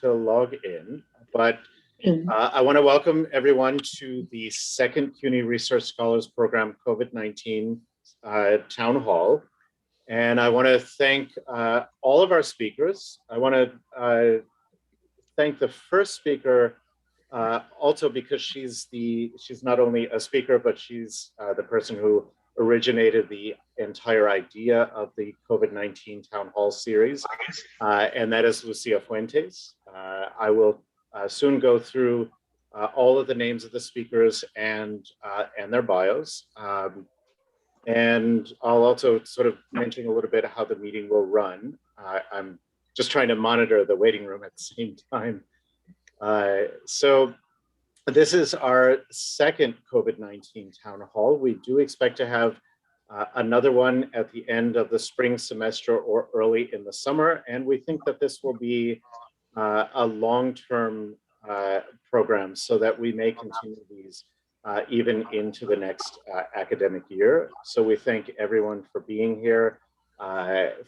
to log in, but I want to welcome everyone to the second CUNY Research Scholars Program COVID-19 Town Hall. And I want to thank all of our speakers. I want to thank the first speaker also because she's not only a speaker, but she's the person who originated the entire idea of the COVID-19 Town Hall series, and that is Lucia Fuentes. I will soon go through all of the names of the speakers and their bios. And I'll also sort of mention a little bit how the meeting will run. I'm just trying to monitor the waiting room at the same time. So this is our second COVID-19 town hall. We do expect to have another one at the end of the spring semester or early in the summer. And we think that this will be a long-term program so that we may continue these even into the next academic year. So we thank everyone for being here,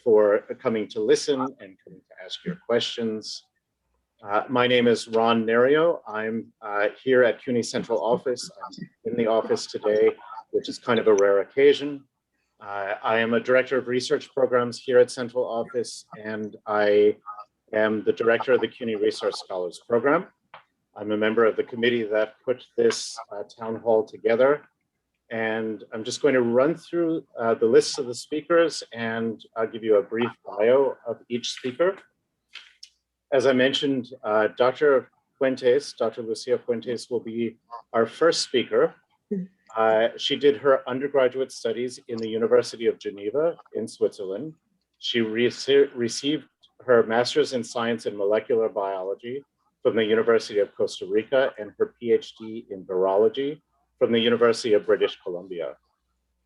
for coming to listen and coming to ask your questions. My name is Ron Nerio. I'm here at CUNY Central Office. I'm in the office today, which is kind of a rare occasion. I am a director of research programs here at Central Office, and I am the director of the CUNY Research Scholars Program. I'm a member of the committee that put this town hall together. And I'm just going to run through the lists of the speakers, and I'll give you a brief bio of each speaker. As I mentioned, Dr. Lucia Fuentes will be our first speaker. She did her undergraduate studies in the University of Geneva in Switzerland. She received her master's in science and molecular biology from the University of Costa Rica and her PhD in virology from the University of British Columbia.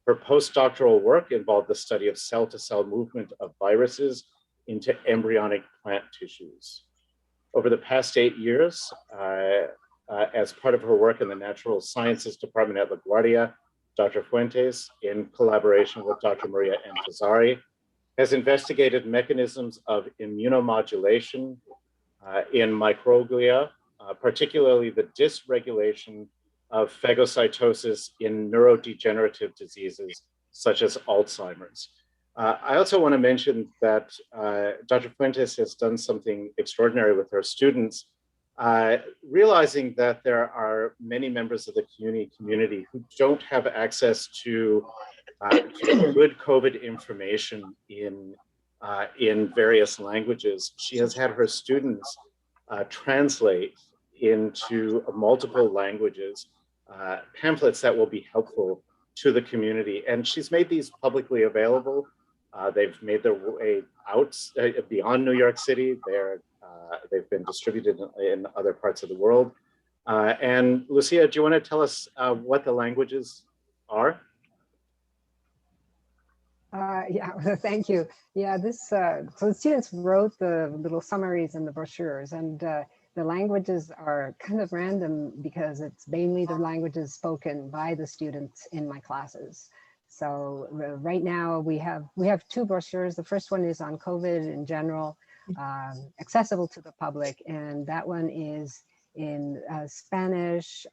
Her postdoctoral work involved the study of cell-to-cell movement of viruses into embryonic plant tissues. Over the past 8 years, as part of her work in the Natural Sciences Department at Laguardia, Dr. Fuentes, in collaboration with Dr. Maria Antazari, has investigated mechanisms of immunomodulation in microglia, particularly the dysregulation of phagocytosis in neurodegenerative diseases such as Alzheimer's. I also want to mention that Dr. Fuentes has done something extraordinary with her students, realizing that there are many members of the CUNY community who don't have access to good COVID information in various languages. She has had her students translate into multiple languages pamphlets that will be helpful to the community. And she's made these publicly available. They've made their way out beyond New York City. They've been distributed in other parts of the world. And Lucia, do you want to tell us what the languages are? Yeah, thank you. Yeah, so the students wrote the little summaries and the brochures, and the languages are kind of random because it's mainly the languages spoken by the students in my classes. So right now we have two brochures. The first one is on COVID in general, accessible to the public, and that one is in Spanish,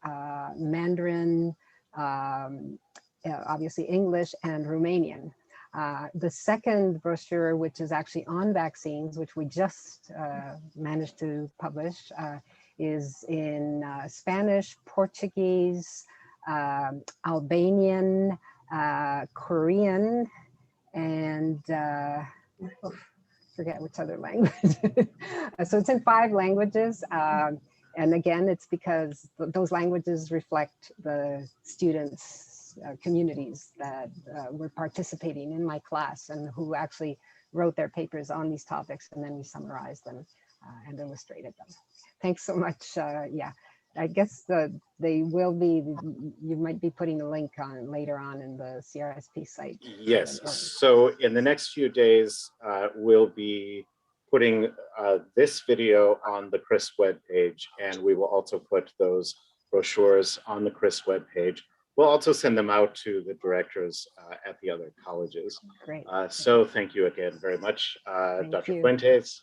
Mandarin, obviously English, and Romanian. The second brochure, which is actually on vaccines, which we just managed to publish, is in Spanish, Portuguese, Albanian, Korean, and forget which other language. So it's in 5 languages. And again, it's because those languages reflect the students' communities that were participating in my class and who actually wrote their papers on these topics, and then we summarized them and illustrated them. Thanks so much. Yeah. I guess they will be, you might be putting a link on later on in the CRSP site. Yes, so in the next few days, we'll be putting this video on the CRIS webpage, and we will also put those brochures on the CRIS webpage. We'll also send them out to the directors at the other colleges. Great. So thank you again very much, Dr. Fuentes.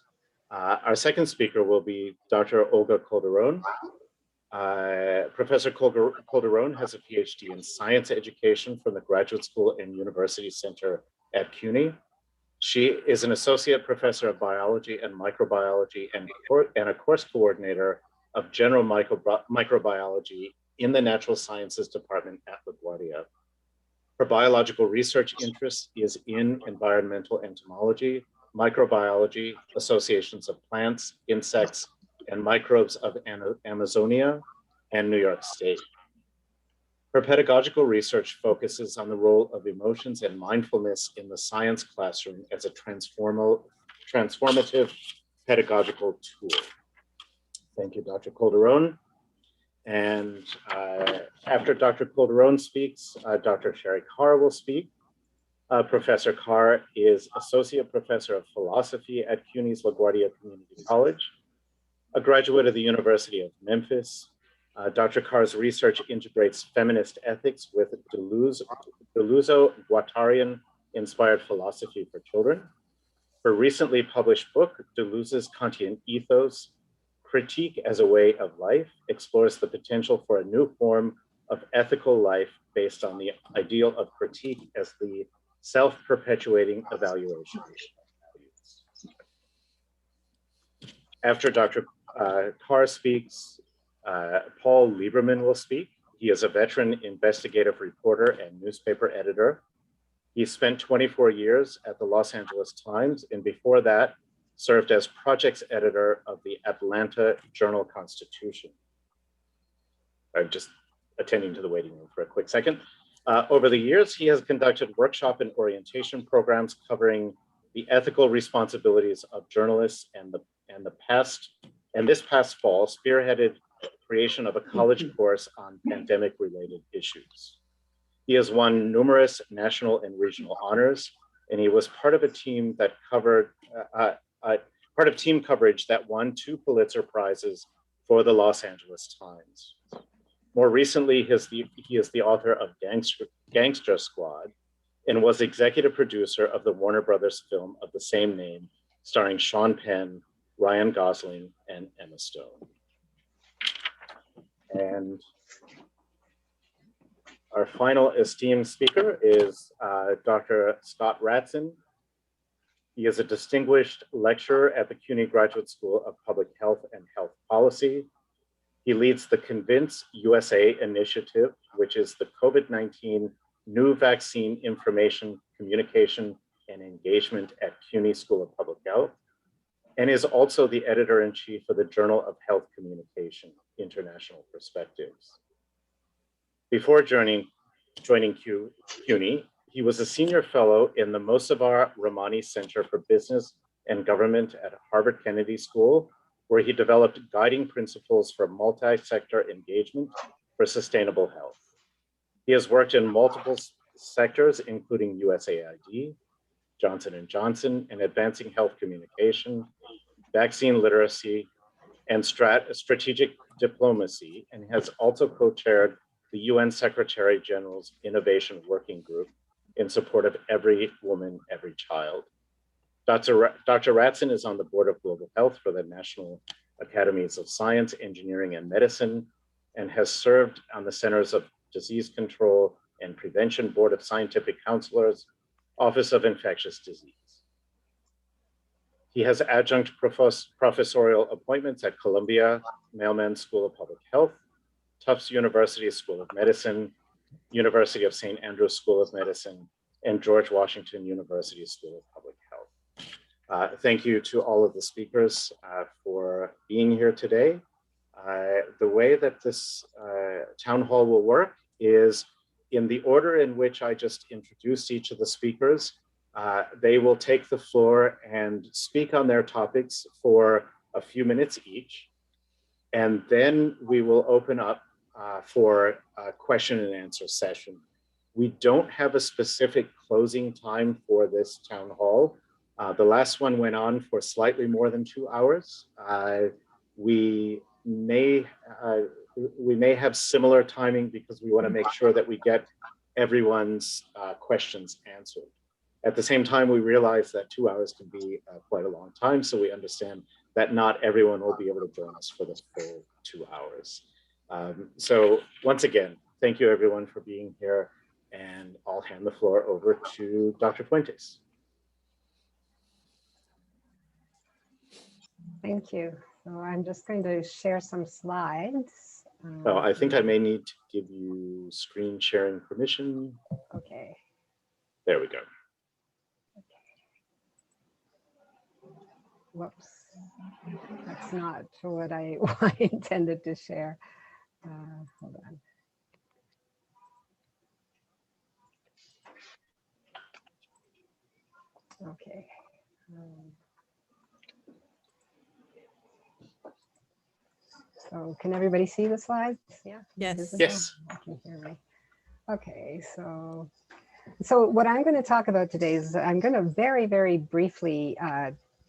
Our second speaker will be Dr. Olga Calderon. Professor Calderon has a PhD in science education from the Graduate School and University Center at CUNY. She is an associate professor of biology and microbiology and a course coordinator of general microbiology in the Natural Sciences Department at Laguardia. Her biological research interest is in environmental entomology, microbiology, associations of plants, insects, and microbes of Amazonia and New York State. Her pedagogical research focuses on the role of emotions and mindfulness in the science classroom as a transformative pedagogical tool. Thank you, Dr. Calderon. And after Dr. Calderon speaks, Dr. Cheri Carr will speak. Professor Carr is Associate Professor of Philosophy at CUNY's LaGuardia Community College, a graduate of the University of Memphis. Dr. Carr's research integrates feminist ethics with Deleuzo-Guattarian-inspired philosophy for children. Her recently published book, Deleuze's Kantian Ethos, Critique as a Way of Life, explores the potential for a new form of ethical life based on the ideal of critique as the self-perpetuating evaluation. After Dr. Carr speaks, Paul Liebrerman will speak. He is a veteran investigative reporter and newspaper editor. He spent 24 years at the Los Angeles Times, and before that, served as projects editor of the Atlanta Journal-Constitution. I'm just attending to the waiting room for a quick second. Over the years, he has conducted workshop and orientation programs covering the ethical responsibilities of journalists, and this past fall spearheaded creation of a college course on pandemic-related issues. He has won numerous national and regional honors, and he was part of a team that covered team coverage that won 2 Pulitzer Prizes for the Los Angeles Times. More recently, he is the author of Gangster Squad and was executive producer of the Warner Brothers film of the same name, starring Sean Penn, Ryan Gosling, and Emma Stone. And our final esteemed speaker is Dr. Scott Razan. He is a distinguished lecturer at the CUNY Graduate School of Public Health and Health Policy. He leads the Convince USA initiative, which is the COVID-19 new vaccine information, communication, and engagement at CUNY School of Public Health, and is also the editor-in-chief of the Journal of Health Communication, International Perspectives. Before joining CUNY, he was a senior fellow in the Mosavar Rahmani Center for Business and Government at Harvard Kennedy School, where he developed guiding principles for multi-sector engagement for sustainable health. He has worked in multiple sectors, including USAID, Johnson & Johnson, and advancing health communication, vaccine literacy, and strategic diplomacy, and has also co-chaired the UN Secretary General's Innovation Working Group in support of Every Woman, Every Child. Dr. Razan is on the board of global health for the National Academies of Science, Engineering, and Medicine, and has served on the Centers of Disease Control and Prevention Board of Scientific Counselors, Office of Infectious Disease. He has adjunct professorial appointments at Columbia Mailman School of Public Health, Tufts University School of Medicine, University of St. Andrews School of Medicine, and George Washington University School of Public Health. Thank you to all of the speakers for being here today. The way that this town hall will work is in the order in which I just introduced each of the speakers. They will take the floor and speak on their topics for a few minutes each. And then we will open up for a question and answer session. We don't have a specific closing time for this town hall. The last one went on for slightly more than 2 hours. We may have similar timing because we want to make sure that we get everyone's questions answered. At the same time, we realize that 2 hours can be quite a long time, so we understand that not everyone will be able to join us for this full 2 hours. So once again, thank you everyone for being here, and I'll hand the floor over to Dr. Fuentes. Thank you. So I'm just going to share some slides. Oh, I think I may need to give you screen sharing permission. Okay. There we go. Whoops. That's not what I intended to share. Hold on. Okay. So can everybody see the slides? Yeah. Yes. Visible? Yes. You can hear me. Okay. So what I'm going to talk about today is I'm going to very, very briefly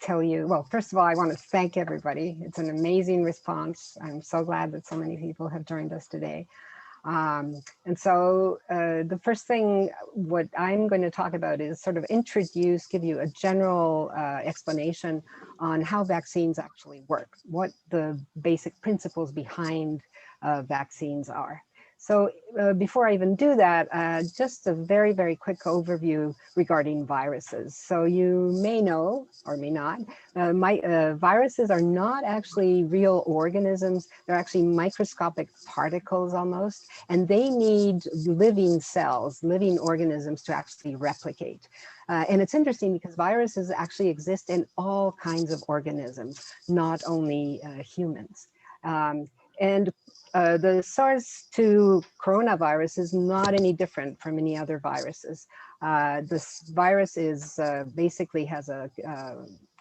tell you, well, first of all, I want to thank everybody. It's an amazing response. I'm so glad that so many people have joined us today. And so the first thing, what I'm going to talk about is sort of give you a general explanation on how vaccines actually work, what the basic principles behind vaccines are. So before I even do that, just a very, very quick overview regarding viruses. So you may know, or may not, viruses are not actually real organisms. They're actually microscopic particles almost, and they need living cells, living organisms to actually replicate. And it's interesting because viruses actually exist in all kinds of organisms, not only humans. The SARS-2 coronavirus is not any different from any other viruses. This virus is basically has a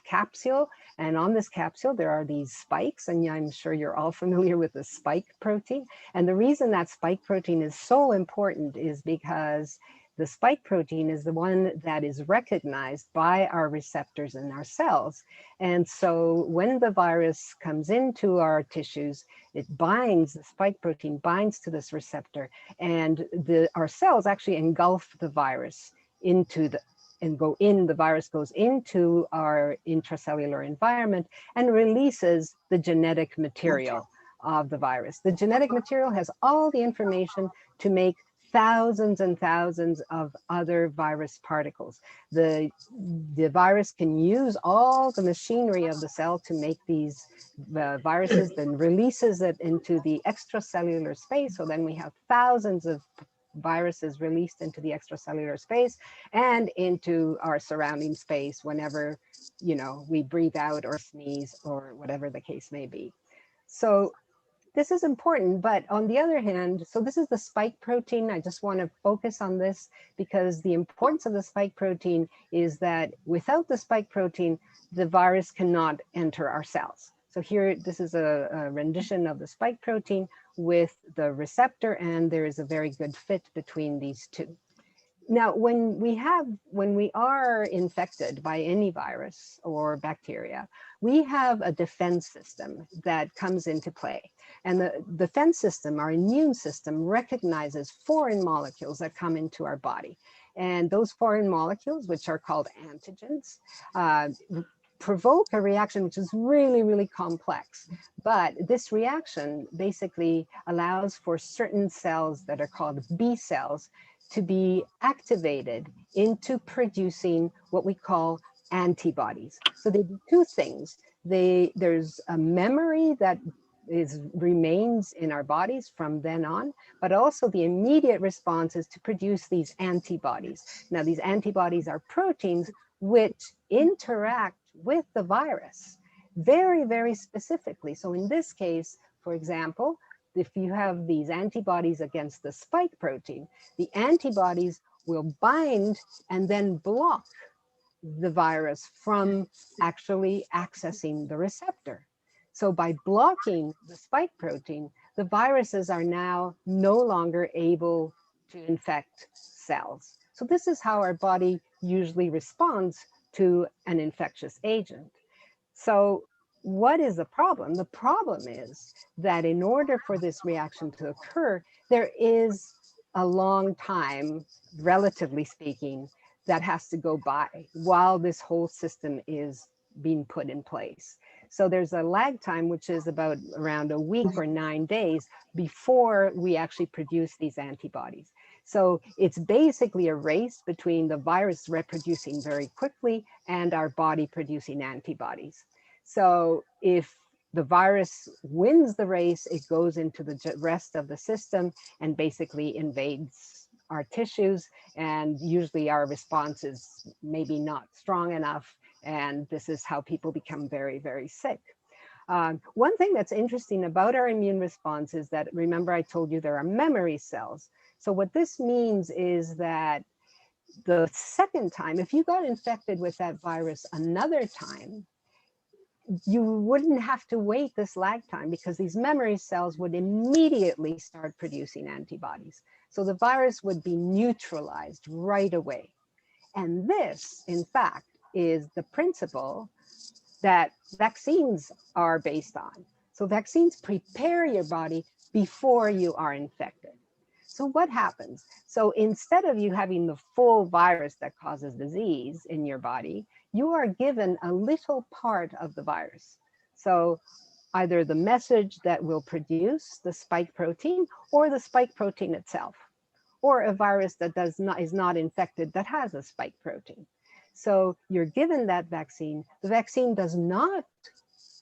capsule, and on this capsule there are these spikes, and I'm sure you're all familiar with the spike protein. And the reason that spike protein is so important is because the spike protein is the one that is recognized by our receptors in our cells. And so when the virus comes into our tissues, it binds, the spike protein binds to this receptor, and our cells actually engulf the virus the virus goes into our intracellular environment and releases the genetic material of the virus. The genetic material has all the information to make thousands and thousands of other virus particles. The virus can use all the machinery of the cell to make these viruses, then releases it into the extracellular space. So then we have thousands of viruses released into the extracellular space and into our surrounding space whenever, we breathe out or sneeze or whatever the case may be. So this is important, but on the other hand, so this is the spike protein. I just want to focus on this because the importance of the spike protein is that without the spike protein, the virus cannot enter our cells. So here, this is a rendition of the spike protein with the receptor, and there is a very good fit between these two. Now, when we are infected by any virus or bacteria, we have a defense system that comes into play. And the defense system, our immune system, recognizes foreign molecules that come into our body. And those foreign molecules, which are called antigens, provoke a reaction which is really, really complex. But this reaction basically allows for certain cells that are called B cells to be activated into producing what we call antibodies. So they do two things. There's a memory that remains in our bodies from then on, but also the immediate response is to produce these antibodies. Now, these antibodies are proteins which interact with the virus very, very specifically. So in this case, for example, if you have these antibodies against the spike protein, the antibodies will bind and then block the virus from actually accessing the receptor. So by blocking the spike protein, the viruses are now no longer able to infect cells. So this is how our body usually responds to an infectious agent. So what is the problem? The problem is that in order for this reaction to occur, there is a long time, relatively speaking, that has to go by while this whole system is being put in place. So there's a lag time, which is about around a week or 9 days before we actually produce these antibodies. So it's basically a race between the virus reproducing very quickly and our body producing antibodies. So if the virus wins the race, it goes into the rest of the system and basically invades our tissues. And usually our response is maybe not strong enough. And this is how people become very, very sick. One thing that's interesting about our immune response is that, remember I told you there are memory cells. So what this means is that the second time, if you got infected with that virus another time, you wouldn't have to wait this lag time because these memory cells would immediately start producing antibodies. So the virus would be neutralized right away. And this, in fact, is the principle that vaccines are based on. So vaccines prepare your body before you are infected. So what happens? So instead of you having the full virus that causes disease in your body, you are given a little part of the virus. So either the message that will produce the spike protein or the spike protein itself, or a virus that is not infected that has a spike protein. So you're given that vaccine. The vaccine does not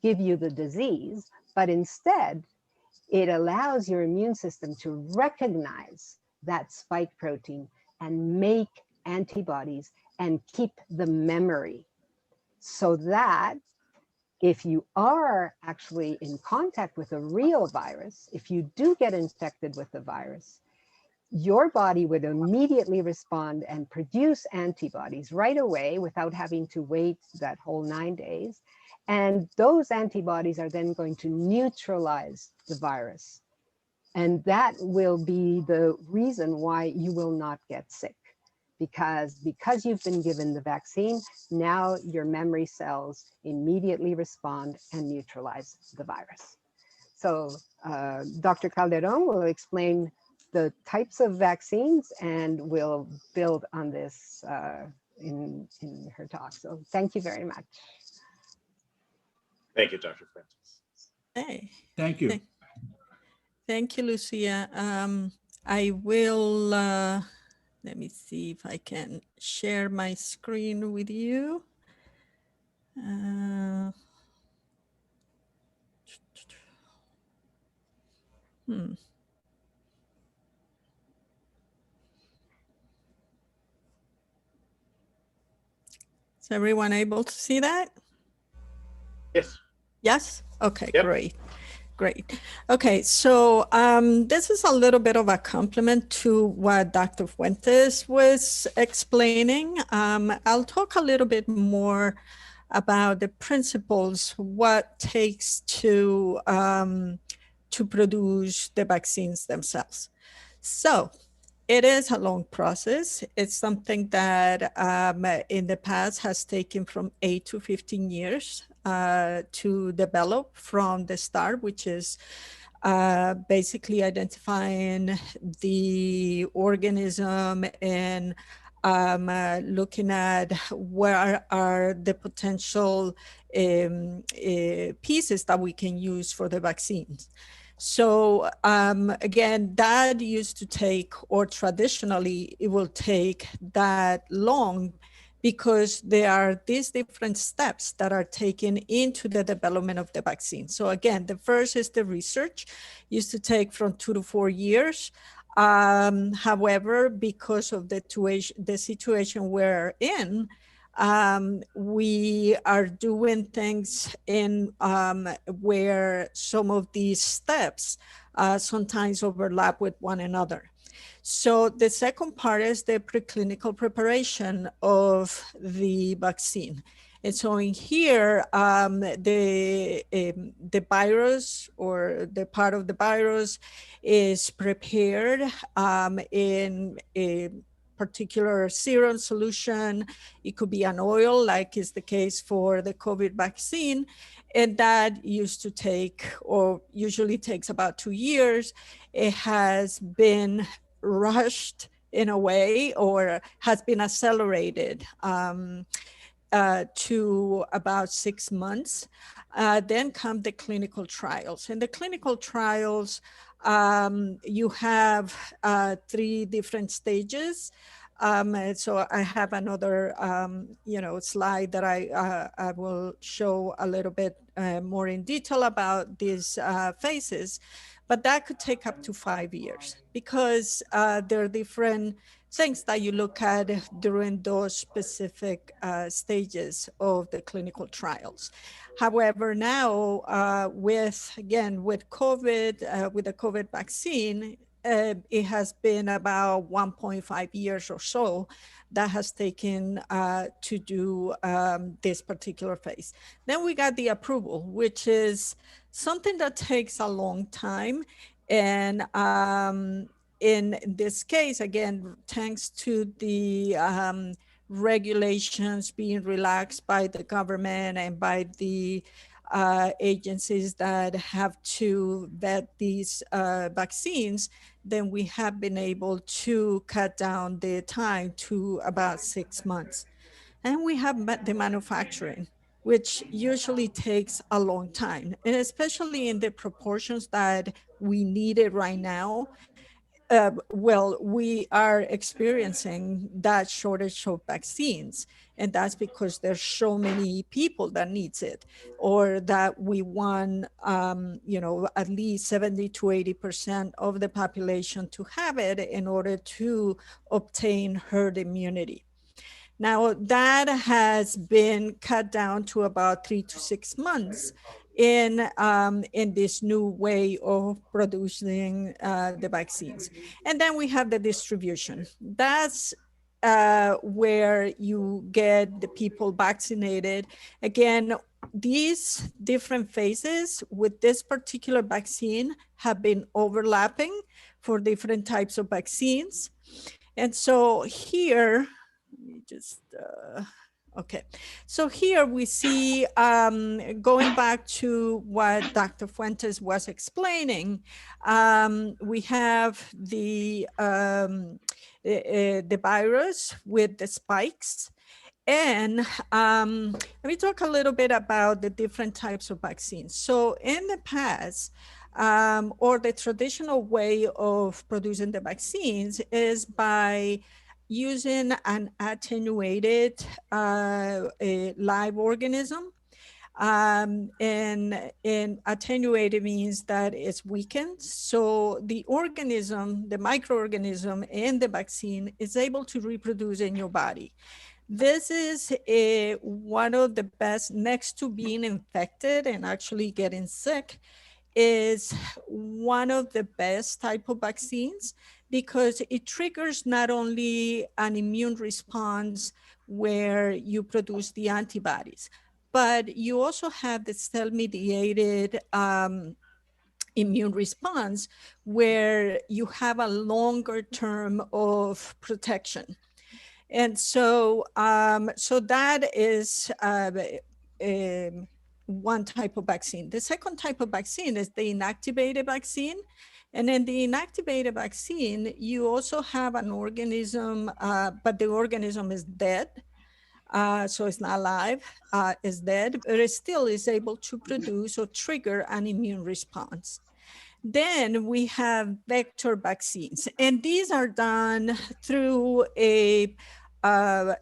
give you the disease, but instead it allows your immune system to recognize that spike protein and make antibodies and keep the memory, so that if you are actually in contact with a real virus, if you do get infected with the virus, your body would immediately respond and produce antibodies right away without having to wait that whole 9 days. And those antibodies are then going to neutralize the virus. And that will be the reason why you will not get sick. Because you've been given the vaccine, now your memory cells immediately respond and neutralize the virus. So Dr. Calderon will explain the types of vaccines and we'll build on this in her talk. So thank you very much. Thank you, Dr. Fuentes. Hey. Thank you. Thank you, Lucia. I will, let me see if I can share my screen with you. Is everyone able to see that? Yes. Yes? Okay, Yep. Great. Great. Okay, so this is a little bit of a complement to what Dr. Fuentes was explaining. I'll talk a little bit more about the principles, what takes to produce the vaccines themselves. So it is a long process. It's something that in the past has taken from 8 to 15 years to develop from the start, which is basically identifying the organism and looking at where are the potential pieces that we can use for the vaccines. So again, that used to take, or traditionally it will take that long, because there are these different steps that are taken into the development of the vaccine. So again, the first is the research, used to take from 2 to 4 years. However, because of the situation we're in, we are doing things in where some of these steps sometimes overlap with one another. So the second part is the preclinical preparation of the vaccine. And so in here, the virus, or the part of the virus, is prepared in a particular serum solution. It could be an oil, like is the case for the COVID vaccine. And that used to take, or usually takes, about 2 years. It has been rushed in a way, or has been accelerated to about 6 months. Then come the clinical trials. In the clinical trials, you have 3 different stages. And so I have another, slide that I will show a little bit more in detail about these phases, but that could take up to 5 years because there are different things that you look at during those specific stages of the clinical trials. However, now with COVID, with the COVID vaccine, it has been about 1.5 years or so that has taken to do this particular phase. Then we got the approval, which is something that takes a long time. And in this case, again, thanks to the regulations being relaxed by the government and by the agencies that have to vet these vaccines, then we have been able to cut down the time to about 6 months. And we have the manufacturing, which usually takes a long time, and especially in the proportions that we need it right now. We are experiencing that shortage of vaccines, and that's because there's so many people that needs it, or that we want, at least 70 to 80% of the population to have it in order to obtain herd immunity. Now that has been cut down to about 3 to 6 months in this new way of producing the vaccines. And then we have the distribution. That's where you get the people vaccinated. Again, these different phases with this particular vaccine have been overlapping for different types of vaccines. And so here, let me just, okay. So here we see, going back to what Dr. Fuentes was explaining, we have the virus with the spikes. And let me talk a little bit about the different types of vaccines. So in the past, or the traditional way of producing the vaccines is by using an attenuated live organism. And attenuated means that it's weakened. So the organism, the microorganism in the vaccine is able to reproduce in your body. This is one of the best, next to being infected and actually getting sick, is one of the best type of vaccines because it triggers not only an immune response where you produce the antibodies, but you also have the cell-mediated immune response where you have a longer term of protection. And so, so that is one type of vaccine. The second type of vaccine is the inactivated vaccine. And in the inactivated vaccine, you also have an organism, but the organism is dead. So it's not alive, it's dead, but it still is able to produce or trigger an immune response. Then we have vector vaccines, and these are done through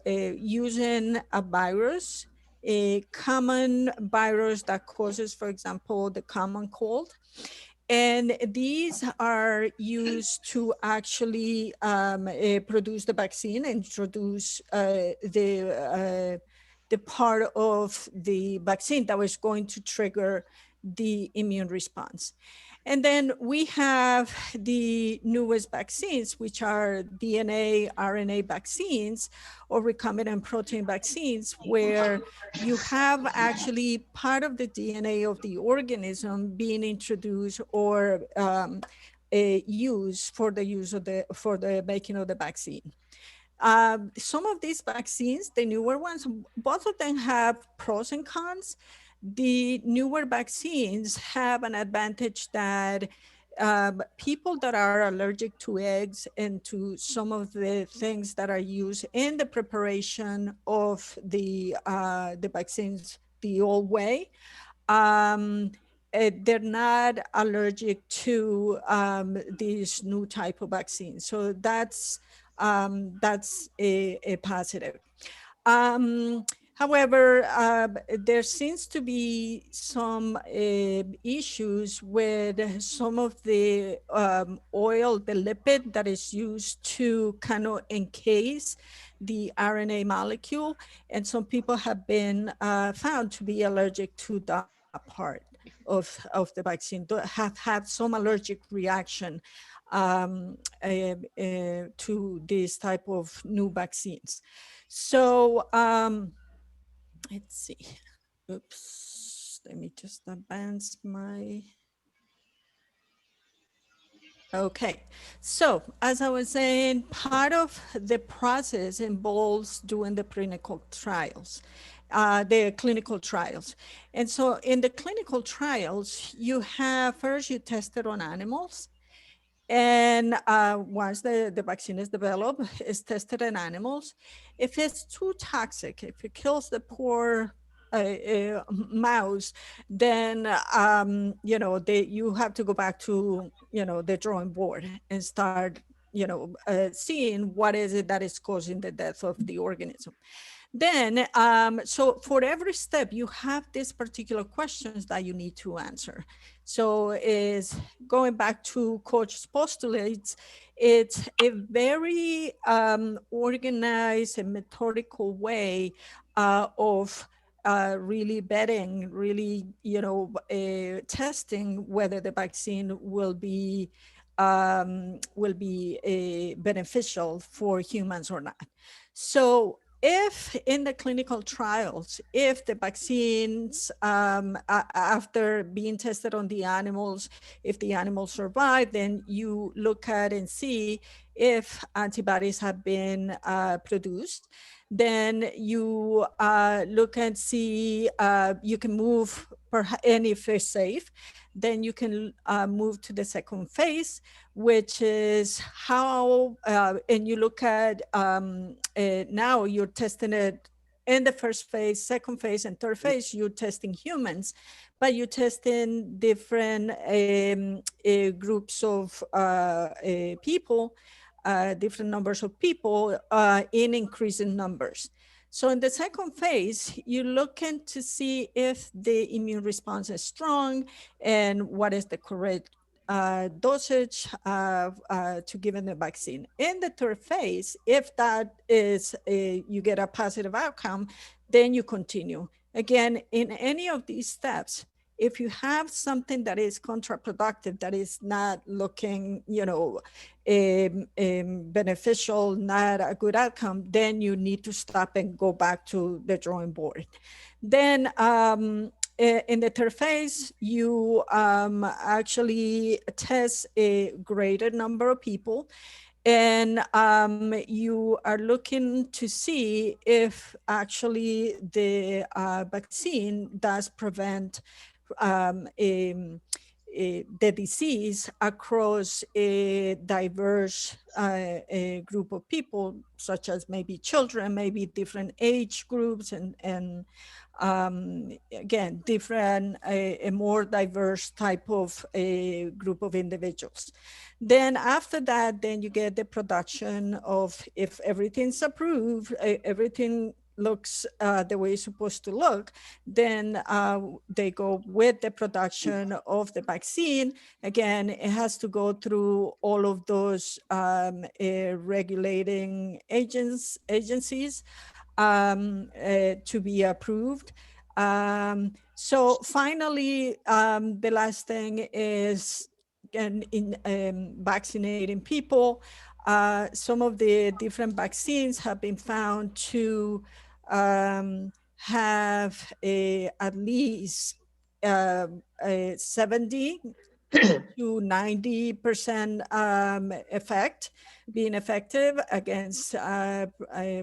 using a virus, a common virus that causes, for example, the common cold. And these are used to actually produce the vaccine, introduce the part of the vaccine that was going to trigger the immune response. And then we have the newest vaccines, which are DNA, RNA vaccines, or recombinant protein vaccines, where you have actually part of the DNA of the organism being introduced or used for the making of the vaccine. Some of these vaccines, the newer ones, both of them have pros and cons. The newer vaccines have an advantage that people that are allergic to eggs and to some of the things that are used in the preparation of the vaccines the old way, they're not allergic to these new type of vaccines. So that's a positive. Um, However, there seems to be some issues with some of the oil, the lipid that is used to kind of encase the RNA molecule. And some people have been found to be allergic to that part of the vaccine, have had some allergic reaction to this type of new vaccines. So let's see. Oops, let me just advance my. Okay, so as I was saying, part of the process involves doing the clinical trials. And so in the clinical trials, you have, first you test it on animals. And once the vaccine is developed, it's tested in animals. If it's too toxic, if it kills the poor mouse, then you have to go back to the drawing board and start seeing what is it that is causing the death of the organism. Then, so for every step, you have these particular questions that you need to answer. So is going back to Coach's postulates, it's a very organized and methodical way of really vetting, really, testing whether the vaccine will be beneficial for humans or not. So if in the clinical trials, if the vaccines, after being tested on the animals, if the animals survive, then you look at and see if antibodies have been produced. Then you look and see, you can move, and if they're safe, then you can move to the second phase, which is how, and you look at, now you're testing it in the first phase, second phase, and third phase, you're testing humans, but you're testing different groups of people, different numbers of people in increasing numbers. So in the second phase, you're looking to see if the immune response is strong and what is the correct dosage to give in the vaccine. In the third phase, if that is you get a positive outcome, then you continue. Again, in any of these steps, if you have something that is counterproductive, that is not looking, beneficial, not a good outcome, then you need to stop and go back to the drawing board. Then in the third phase, you actually test a greater number of people, and you are looking to see if actually the vaccine does prevent the disease across a diverse group of people, such as maybe children, maybe different age groups, and again, different, a more diverse type of a group of individuals. Then after that, then you get the production of, if everything's approved, everything looks the way it's supposed to look, then they go with the production of the vaccine. Again, it has to go through all of those regulating agencies to be approved. So finally, the last thing is in vaccinating people. Some of the different vaccines have been found to have at least a 70 to 90% effect, being effective against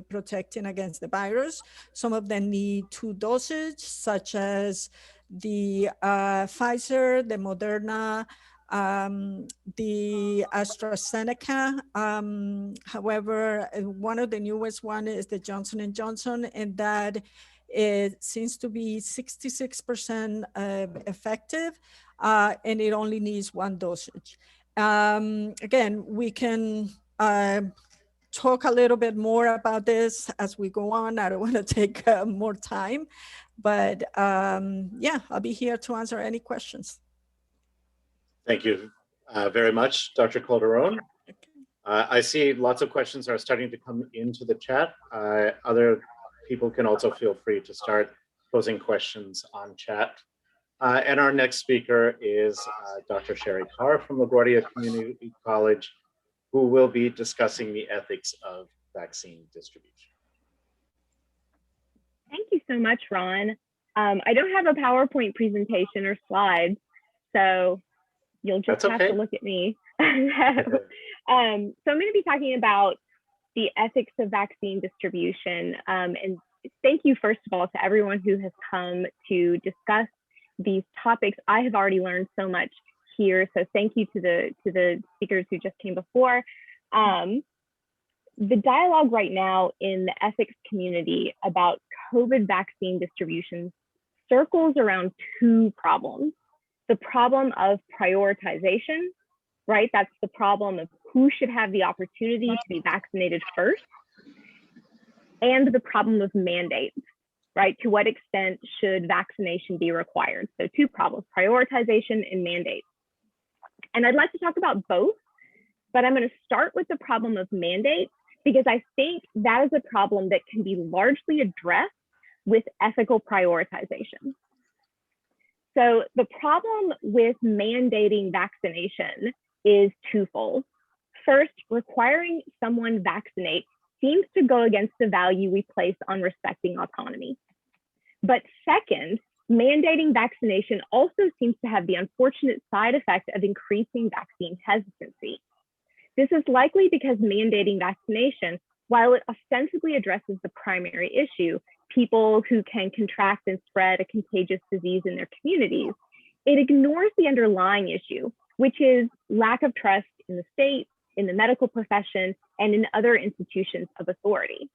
protecting against the virus. Some of them need 2 doses, such as the Pfizer, the Moderna, the AstraZeneca. However, one of the newest one is the Johnson & Johnson, and that it seems to be 66% effective, and it only needs one dosage. Again, we can talk a little bit more about this as we go on. I don't want to take more time, but yeah, I'll be here to answer any questions. Thank you very much, Dr. Calderon. I see lots of questions are starting to come into the chat. Other people can also feel free to start posing questions on chat. And our next speaker is Dr. Cheri Carr from Laguardia Community College, who will be discussing the ethics of vaccine distribution. Thank you so much, Ron. I don't have a PowerPoint presentation or slides, so you'll just have to look at me. So I'm going to be talking about the ethics of vaccine distribution. And thank you, first of all, to everyone who has come to discuss these topics. I have already learned so much here, so thank you to the speakers who just came before. The dialogue right now in the ethics community about COVID vaccine distribution circles around two problems. The problem of prioritization, right? That's the problem of who should have the opportunity to be vaccinated first. And the problem of mandate, right? To what extent should vaccination be required? So two problems, prioritization and mandate. And I'd like to talk about both, but I'm going to start with the problem of mandate because I think that is a problem that can be largely addressed with ethical prioritization. So the problem with mandating vaccination is twofold. First, requiring someone vaccinate seems to go against the value we place on respecting autonomy. But second, mandating vaccination also seems to have the unfortunate side effect of increasing vaccine hesitancy. This is likely because mandating vaccination, while it ostensibly addresses the primary issue, people who can contract and spread a contagious disease in their communities, it ignores the underlying issue, which is lack of trust in the state, in the medical profession, and in other institutions of authority.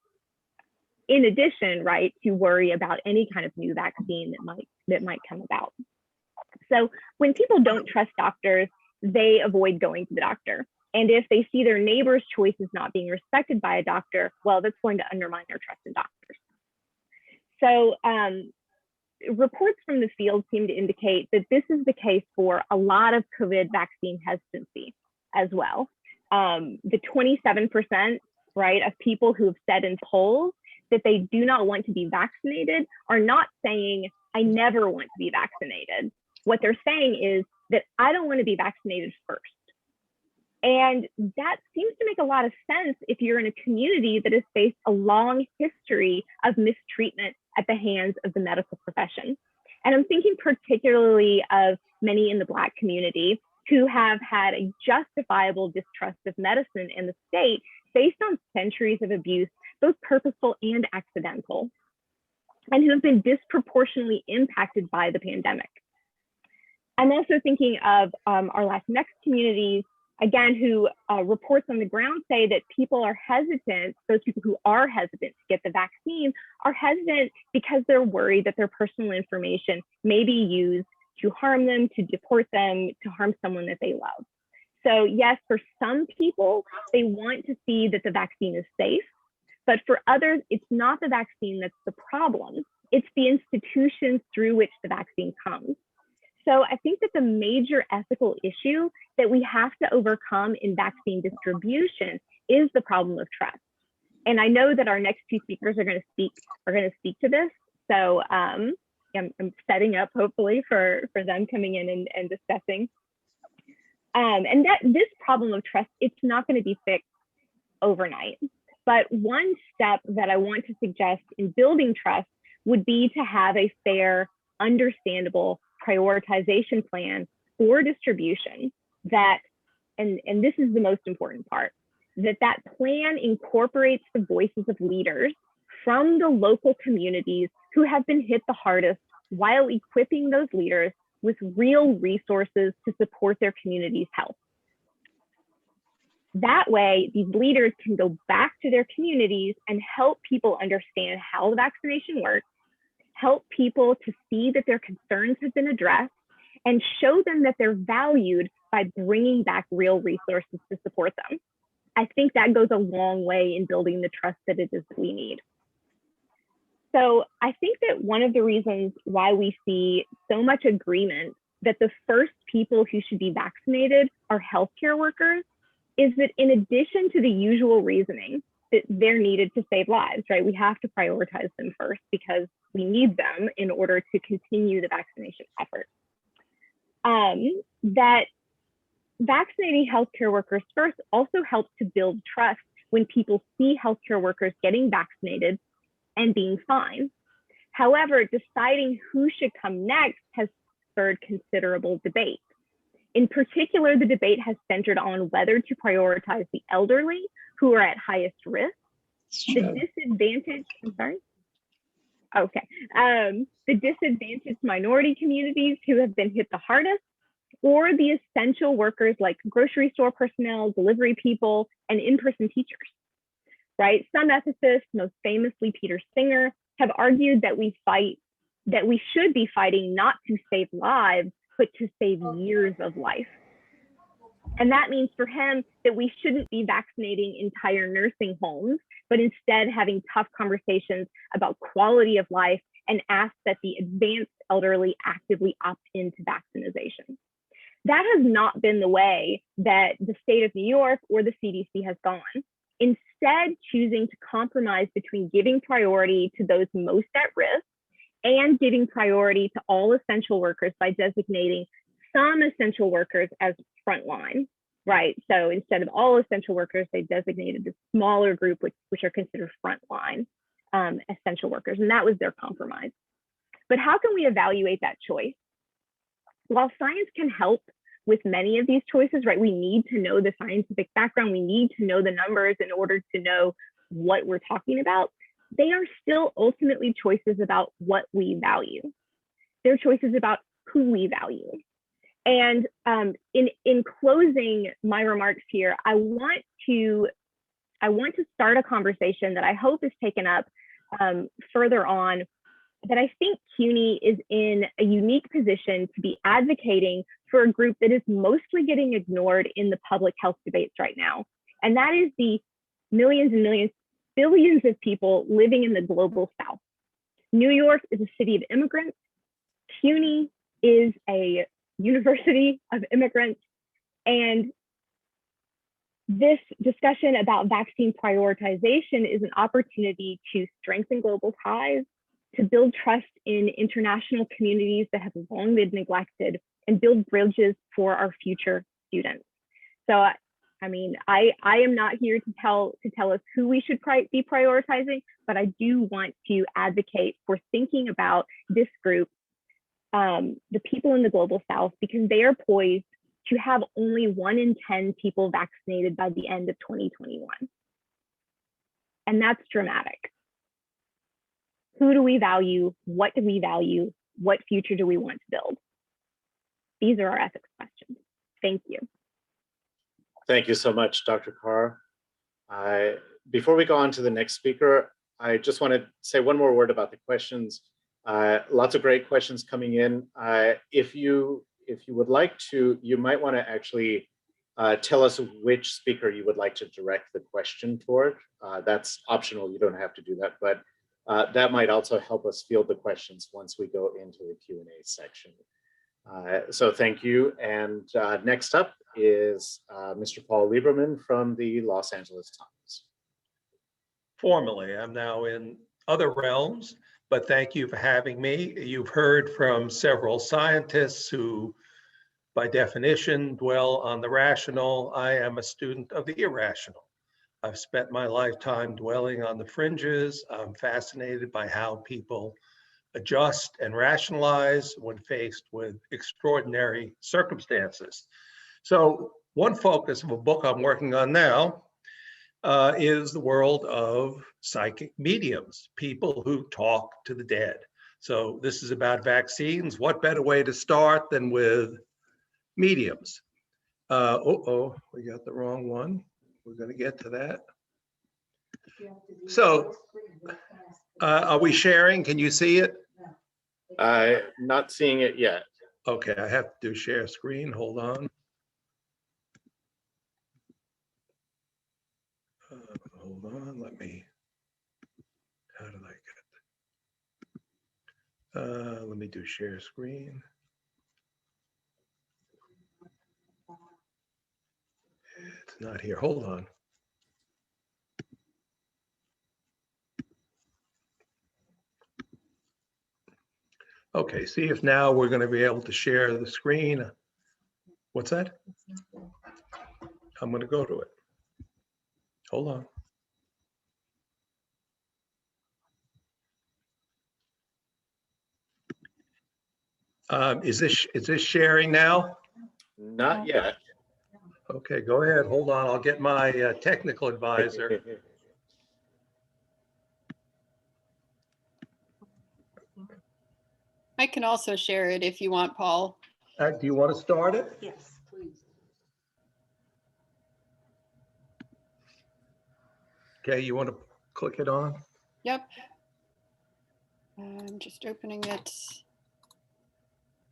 In addition, right, to worry about any kind of new vaccine that might come about. So when people don't trust doctors, they avoid going to the doctor. And if they see their neighbor's choices not being respected by a doctor, well, that's going to undermine their trust in doctors. So reports from the field seem to indicate that this is the case for a lot of COVID vaccine hesitancy as well. The 27%, right, of people who have said in polls that they do not want to be vaccinated are not saying, I never want to be vaccinated. What they're saying is that I don't want to be vaccinated first. And that seems to make a lot of sense if you're in a community that has faced a long history of mistreatment at the hands of the medical profession. And I'm thinking particularly of many in the Black community who have had a justifiable distrust of medicine and the state based on centuries of abuse, both purposeful and accidental, and who have been disproportionately impacted by the pandemic. I'm also thinking of our Latinx communities, again, who reports on the ground say that people are hesitant, those people who are hesitant to get the vaccine are hesitant because they're worried that their personal information may be used to harm them, to deport them, to harm someone that they love. So yes, for some people, they want to see that the vaccine is safe, but for others, it's not the vaccine that's the problem. It's the institutions through which the vaccine comes. So I think that the major ethical issue that we have to overcome in vaccine distribution is the problem of trust. And I know that our next two speakers are going to speak to this. So I'm setting up hopefully for them coming in and discussing. And that this problem of trust, it's not going to be fixed overnight. But one step that I want to suggest in building trust would be to have a fair, understandable prioritization plan for distribution that, and this is the most important part, that plan incorporates the voices of leaders from the local communities who have been hit the hardest while equipping those leaders with real resources to support their community's health. That way, these leaders can go back to their communities and help people understand how the vaccination works, help people to see that their concerns have been addressed, and show them that they're valued by bringing back real resources to support them. I think that goes a long way in building the trust that it is that we need. So I think that one of the reasons why we see so much agreement that the first people who should be vaccinated are healthcare workers is that in addition to the usual reasoning that they're needed to save lives, right? We have to prioritize them first because we need them in order to continue the vaccination effort. That vaccinating healthcare workers first also helps to build trust when people see healthcare workers getting vaccinated and being fine. However, deciding who should come next has spurred considerable debate. In particular, the debate has centered on whether to prioritize the elderly who are at highest risk, the disadvantaged, I'm sorry? Okay. The disadvantaged minority communities who have been hit the hardest, or the essential workers like grocery store personnel, delivery people, and in-person teachers, right? Some ethicists, most famously Peter Singer, have argued that we should be fighting not to save lives, but to save years of life. And that means for him that we shouldn't be vaccinating entire nursing homes, but instead having tough conversations about quality of life and ask that the advanced elderly actively opt into vaccination. That has not been the way that the state of New York or the CDC has gone. Instead, choosing to compromise between giving priority to those most at risk and giving priority to all essential workers by designating some essential workers as frontline, right? So instead of all essential workers, they designated a smaller group, which are considered frontline essential workers, and that was their compromise. But how can we evaluate that choice? While science can help with many of these choices, right? We need to know the scientific background. We need to know the numbers in order to know what we're talking about. They are still ultimately choices about what we value. They're choices about who we value. And in closing my remarks here, I want to start a conversation that I hope is taken up further on, that I think CUNY is in a unique position to be advocating for a group that is mostly getting ignored in the public health debates right now. And that is the millions and millions, billions of people living in the global South. New York is a city of immigrants. CUNY is a university of immigrants. And this discussion about vaccine prioritization is an opportunity to strengthen global ties, to build trust in international communities that have long been neglected, and build bridges for our future students. So, I mean, I am not here to tell us who we should be prioritizing, but I do want to advocate for thinking about this group, the people in the global South, because they are poised to have only 1 in 10 people vaccinated by the end of 2021. And that's dramatic. Who do we value? What do we value? What future do we want to build? These are our ethics questions. Thank you. Thank you so much, Dr. Carr. Before we go on to the next speaker, I just want to say one more word about the questions. Lots of great questions coming in. If you would like to, you might want to actually tell us which speaker you would like to direct the question toward. That's optional, you don't have to do that, but that might also help us field the questions once we go into the Q&A section. So thank you. And next up is Mr. Paul Liebrerman from the Los Angeles Times. Formally, I'm now in other realms, but thank you for having me. You've heard from several scientists who, by definition, dwell on the rational. I am a student of the irrational. I've spent my lifetime dwelling on the fringes. I'm fascinated by how people adjust and rationalize when faced with extraordinary circumstances. So one focus of a book I'm working on now is the world of psychic mediums, people who talk to the dead. So this is about vaccines. What better way to start than with mediums? We got the wrong one. We're going to get to that. So are we sharing? Can you see it? Not seeing it yet. Okay, I have to do share screen. Hold on. Hold on, let me, how did I get, let me do share screen. It's not here, hold on. Okay, see if now we're going to be able to share the screen. What's that? I'm going to go to it. Hold on. Is this sharing now? Not yet. Okay, go ahead. Hold on. I'll get my technical advisor. I can also share it if you want, Paul. Do you want to start it? Yes, please. Okay, you want to click it on? Yep. I'm just opening it.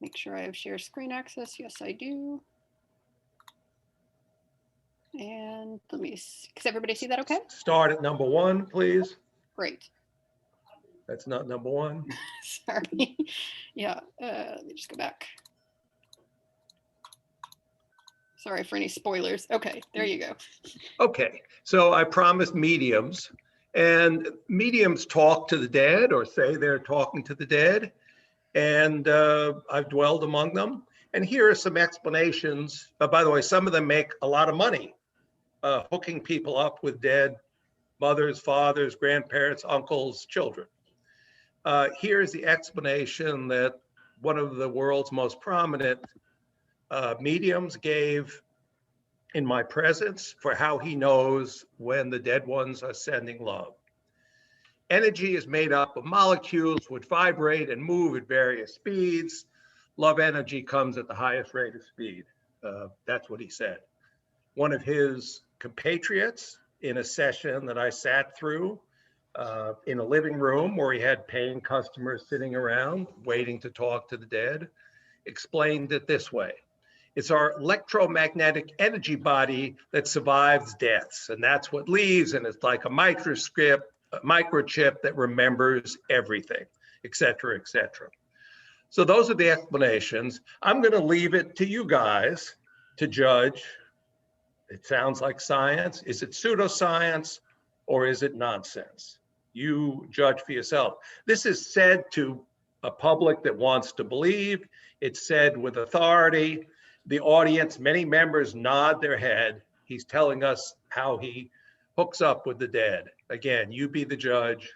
Make sure I have share screen access. Yes, I do. And let me, does everybody see that okay? Start at number 1, please. Great. That's not number 1. Sorry. Yeah, let me just go back. Sorry for any spoilers. Okay, there you go. Okay, so I promised mediums, and mediums talk to the dead or say they're talking to the dead, and I've dwelled among them. And here are some explanations. By the way, some of them make a lot of money, hooking people up with dead mothers, fathers, grandparents, uncles, children. Here's the explanation that one of the world's most prominent mediums gave in my presence for how he knows when the dead ones are sending love. Energy is made up of molecules which vibrate and move at various speeds. Love energy comes at the highest rate of speed. That's what he said. One of his compatriots in a session that I sat through in a living room where he had paying customers sitting around waiting to talk to the dead, explained it this way. It's our electromagnetic energy body that survives deaths. And that's what leaves. And it's like a microchip that remembers everything, et cetera, et cetera. So those are the explanations. I'm going to leave it to you guys to judge. It sounds like science. Is it pseudoscience or is it nonsense? You judge for yourself. This is said to a public that wants to believe. It's said with authority. The audience, many members nod their head. He's telling us how he hooks up with the dead. Again, you be the judge,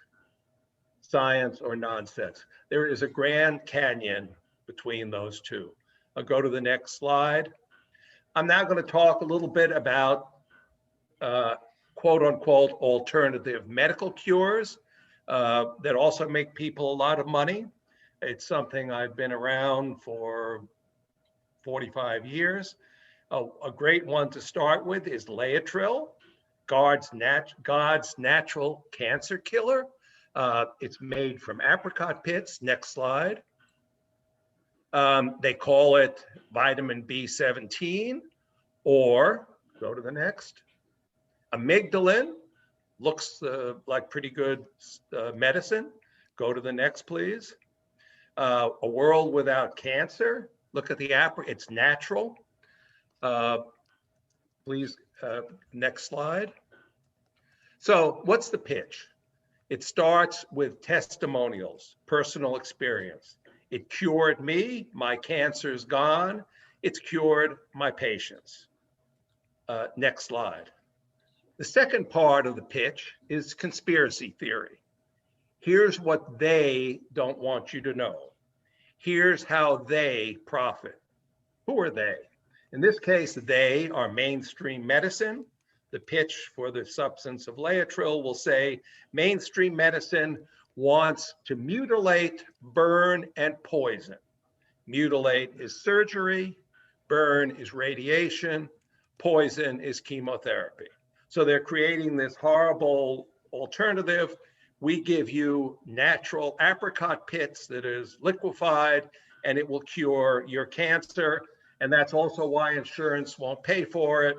science or nonsense. There is a Grand Canyon between those two. I'll go to the next slide. I'm now going to talk a little bit about quote unquote alternative medical cures that also make people a lot of money. It's something I've been around for 45 years. A great one to start with is Laetrile, God's natural cancer killer. It's made from apricot pits. Next slide. They call it vitamin B17, or go to the next. Amygdalin looks like pretty good medicine. Go to the next, please. A world without cancer. Look at the it's natural. Please, next slide. So what's the pitch? It starts with testimonials, personal experience. It cured me, my cancer's gone. It's cured my patients. Next slide. The second part of the pitch is conspiracy theory. Here's what they don't want you to know. Here's how they profit. Who are they? In this case, they are mainstream medicine. The pitch for the substance of Laetrile will say, mainstream medicine wants to mutilate, burn, and poison. Mutilate is surgery, burn is radiation, poison is chemotherapy. So they're creating this horrible alternative. We give you natural apricot pits that is liquefied and it will cure your cancer. And that's also why insurance won't pay for it.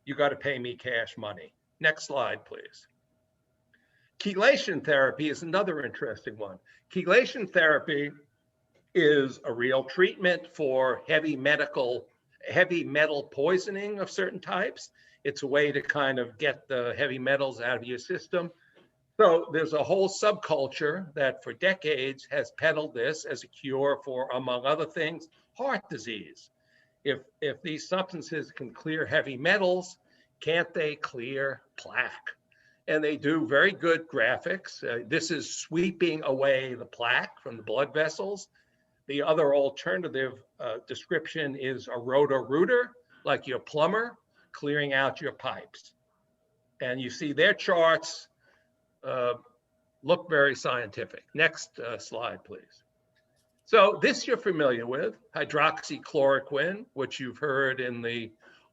You got to pay me cash money. Next slide, please. Chelation therapy is another interesting one. Chelation therapy is a real treatment for heavy metal poisoning of certain types. It's a way to kind of get the heavy metals out of your system. So there's a whole subculture that for decades has peddled this as a cure for, among other things, heart disease. If these substances can clear heavy metals, can't they clear plaque? And they do very good graphics. This is sweeping away the plaque from the blood vessels. The other alternative description is a roto-rooter, like your plumber, clearing out your pipes. And you see their charts look very scientific. Next slide, please. So this you're familiar with, hydroxychloroquine, which you've heard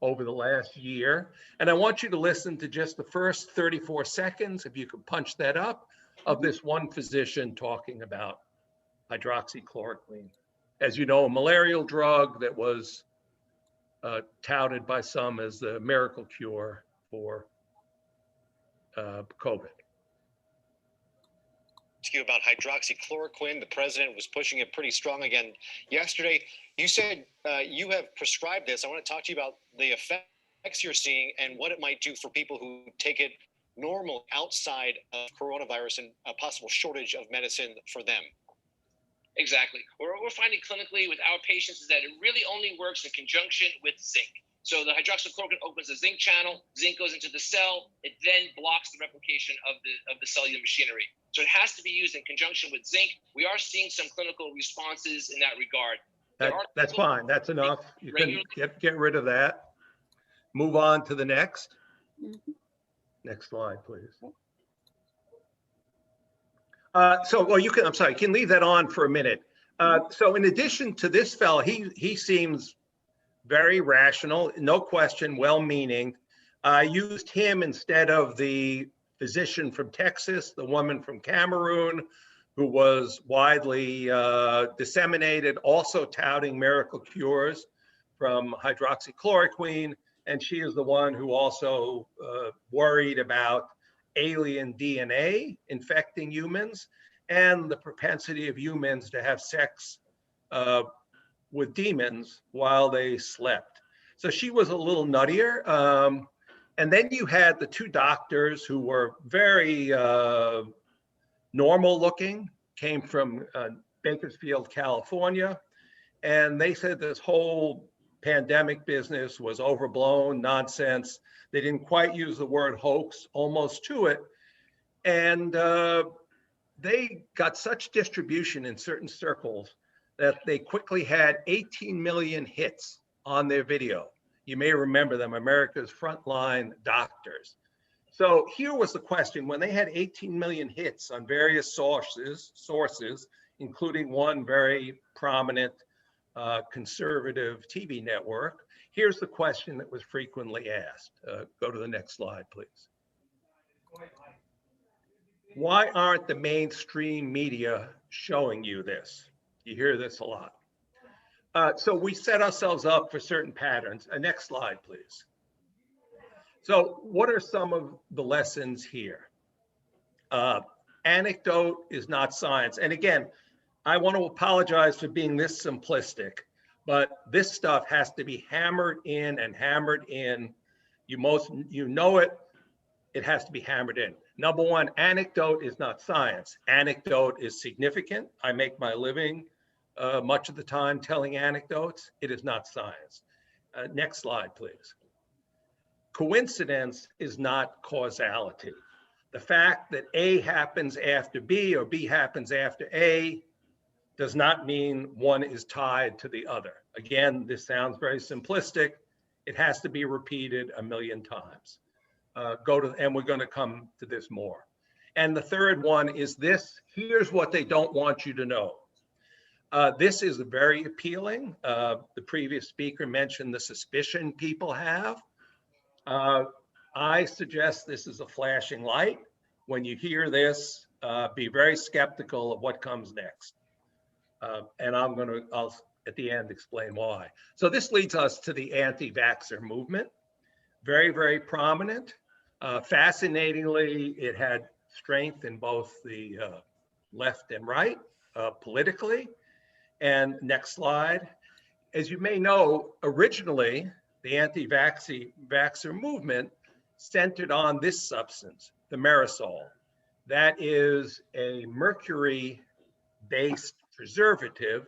over the last year. And I want you to listen to just the first 34 seconds, if you could punch that up, of this one physician talking about hydroxychloroquine. As you know, a malarial drug that was touted by some as the miracle cure for COVID. You about hydroxychloroquine. The president was pushing it pretty strong again yesterday. You said you have prescribed this. I want to talk to you about the effects you're seeing and what it might do for people who take it normal outside of coronavirus and a possible shortage of medicine for them. Exactly. What we're finding clinically with our patients is that it really only works in conjunction with zinc. So the hydroxychloroquine opens the zinc channel, zinc goes into the cell, it then blocks the replication of the cellular machinery. So it has to be used in conjunction with zinc. We are seeing some clinical responses in that regard. That's fine, that's enough. You can get rid of that. Move on to the next. Next slide, please. You can leave that on for a minute. So in addition to this fellow, he seems very rational, no question, well-meaning. I used him instead of the physician from Texas, the woman from Cameroon, who was widely disseminated, also touting miracle cures from hydroxychloroquine. And she is the one who also worried about alien DNA infecting humans and the propensity of humans to have sex with demons while they slept. So she was a little nuttier. And then you had the two doctors who were very normal looking, came from Bakersfield, California. And they said this whole pandemic business was overblown, nonsense. They didn't quite use the word hoax, almost to it. And they got such distribution in certain circles that they quickly had 18 million hits on their video. You may remember them, America's frontline doctors. So here was the question: when they had 18 million hits on various sources, including one very prominent conservative TV network, here's the question that was frequently asked. Go to the next slide, please. Why aren't the mainstream media showing you this? You hear this a lot. So we set ourselves up for certain patterns. Next slide, please. So what are some of the lessons here? Anecdote is not science. And again, I want to apologize for being this simplistic, but this stuff has to be hammered in and hammered in. You know it, it has to be hammered in. Number one, anecdote is not science. Anecdote is significant. I make my living much of the time telling anecdotes. It is not science. Next slide, please. Coincidence is not causality. The fact that A happens after B or B happens after A does not mean one is tied to the other. Again, this sounds very simplistic. It has to be repeated a million times. And we're going to come to this more. And the third one is this. Here's what they don't want you to know. This is very appealing. The previous speaker mentioned the suspicion people have. I suggest this is a flashing light. When you hear this, be very skeptical of what comes next. And I'll at the end explain why. So this leads us to the anti-vaxxer movement. Very, very prominent. Fascinatingly, it had strength in both the left and right politically. And next slide. As you may know, originally, the anti-vaxxer movement centered on this substance, thimerosal. That is a mercury-based preservative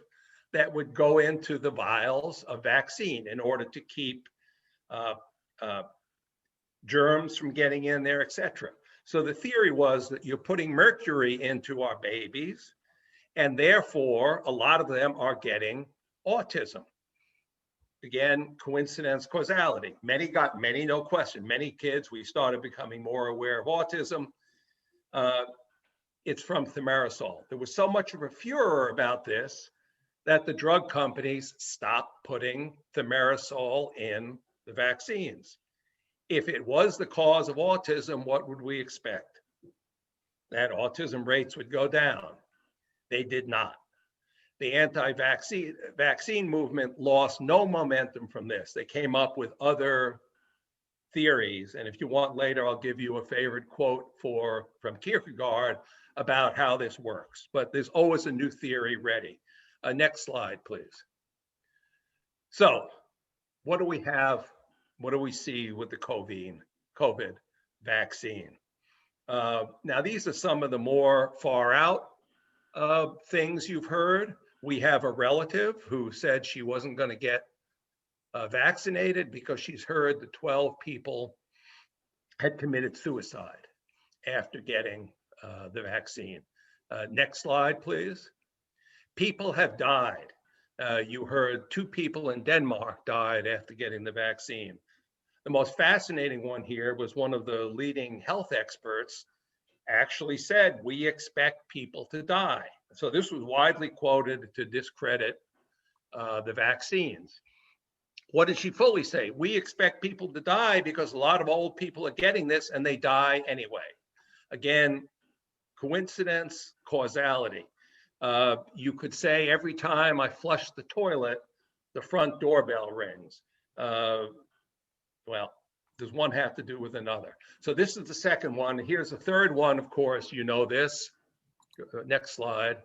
that would go into the vials of vaccine in order to keep germs from getting in there, etc. So the theory was that you're putting mercury into our babies, and therefore a lot of them are getting autism. Again, coincidence, causality. Many, no question, many kids, we started becoming more aware of autism. It's from thimerosal. There was so much of a furor about this that the drug companies stopped putting thimerosal in the vaccines. If it was the cause of autism, what would we expect? That autism rates would go down. They did not. The anti-vaccine movement lost no momentum from this. They came up with other theories. And if you want later, I'll give you a favorite quote from Kierkegaard about how this works. But there's always a new theory ready. Next slide, please. So what do we have? What do we see with the COVID vaccine? Now, these are some of the more far out things you've heard. We have a relative who said she wasn't going to get vaccinated because she's heard that 12 people had committed suicide after getting the vaccine. Next slide, please. People have died. You heard 2 people in Denmark died after getting the vaccine. The most fascinating one here was one of the leading health experts actually said, we expect people to die. So this was widely quoted to discredit the vaccines. What did she fully say? We expect people to die because a lot of old people are getting this and they die anyway. Again, coincidence, causality. You could say every time I flush the toilet, the front doorbell rings. Well, does one have to do with another? So this is the second one. Here's the third one, of course, you know this. Next slide.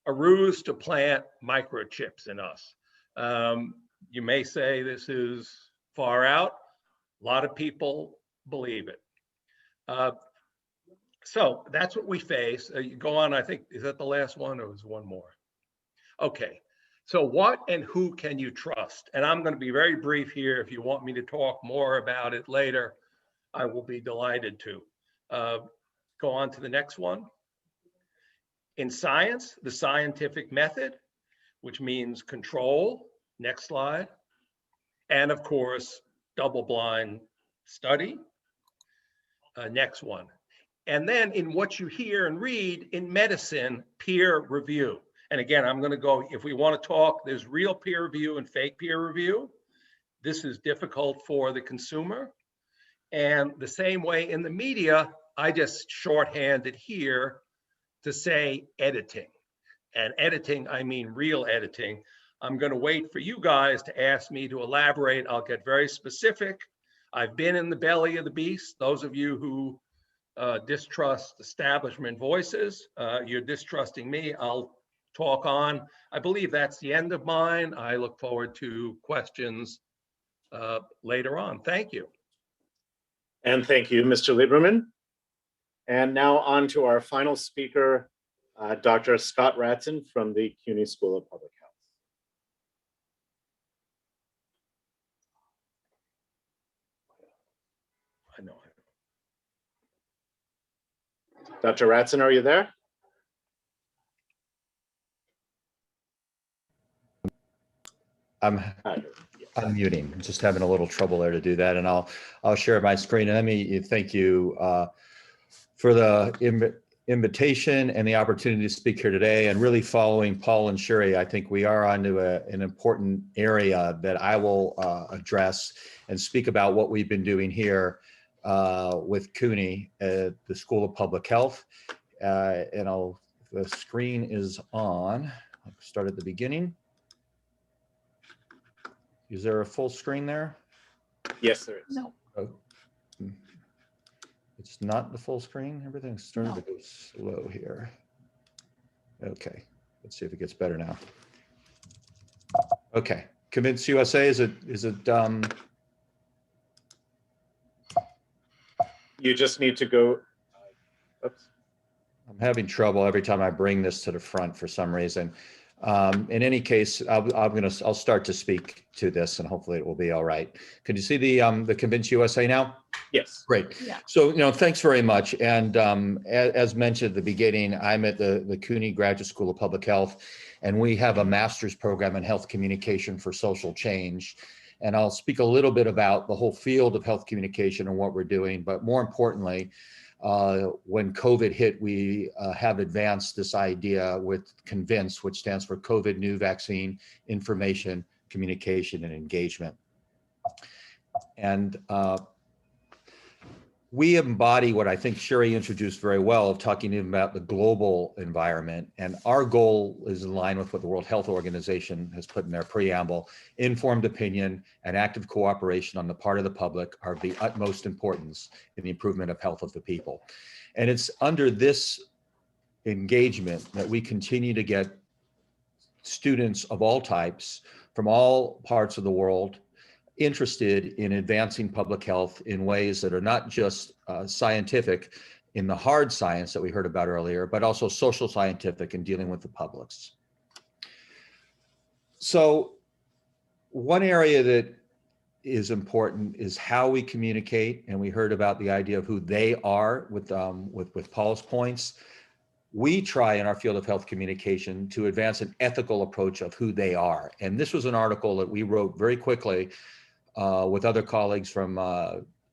A ruse to plant microchips in us. You may say this is far out. A lot of people believe it. So that's what we face. You go on, I think, is that the last one or is one more? Okay. So what and who can you trust? And I'm going to be very brief here. If you want me to talk more about it later, I will be delighted to. Go on to the next one. In science, the scientific method, which means control. Next slide. And of course, double-blind study. Next one. And then in what you hear and read in medicine, peer review. And again, I'm going to go, if we want to talk, there's real peer review and fake peer review. This is difficult for the consumer. And the same way in the media, I just shorthanded here to say editing. And editing, I mean real editing. I'm going to wait for you guys to ask me to elaborate. I'll get very specific. I've been in the belly of the beast. Those of you who distrust establishment voices, you're distrusting me. I'll talk on. I believe that's the end of mine. I look forward to questions later on. Thank you. And thank you, Mr. Liebrerman. And now on to our final speaker, Dr. Scott Razan from the CUNY School of Public Health. I know. Dr. Razan, are you there? I'm unmuting. Just having a little trouble there to do that, and I'll share my screen. And let me thank you for the invitation and the opportunity to speak here today. And really following Paul and Cheri, I think we are onto an important area that I will address and speak about what we've been doing here with CUNY at the School of Public Health. The screen is on. I'll start at the beginning. Is there a full screen there? Yes, there is. No. Oh. It's not the full screen. Everything's starting to go slow here. Okay, let's see if it gets better now. Okay, Convince USA, is it You just need to go. Oops. I'm having trouble every time I bring this to the front for some reason. In any case, I'll start to speak to this and hopefully it will be all right. Could you see the Convince USA now? Yes. Great. Yeah. So, thanks very much. And as mentioned at the beginning, I'm at the CUNY Graduate School of Public Health, and we have a master's program in health communication for social change. And I'll speak a little bit about the whole field of health communication and what we're doing, but more importantly, when COVID hit, we have advanced this idea with CONVINCE, which stands for COVID New Vaccine Information, Communication, and Engagement. And we embody what I think Cheri introduced very well of talking about the global environment. And our goal is in line with what the World Health Organization has put in their preamble. Informed opinion and active cooperation on the part of the public are of the utmost importance in the improvement of health of the people. And it's under this engagement that we continue to get students of all types from all parts of the world interested in advancing public health in ways that are not just scientific in the hard science that we heard about earlier, but also social scientific and dealing with the publics. So one area that is important is how we communicate, and we heard about the idea of who they are with Paul's points. We try in our field of health communication to advance an ethical approach of who they are. And this was an article that we wrote very quickly with other colleagues from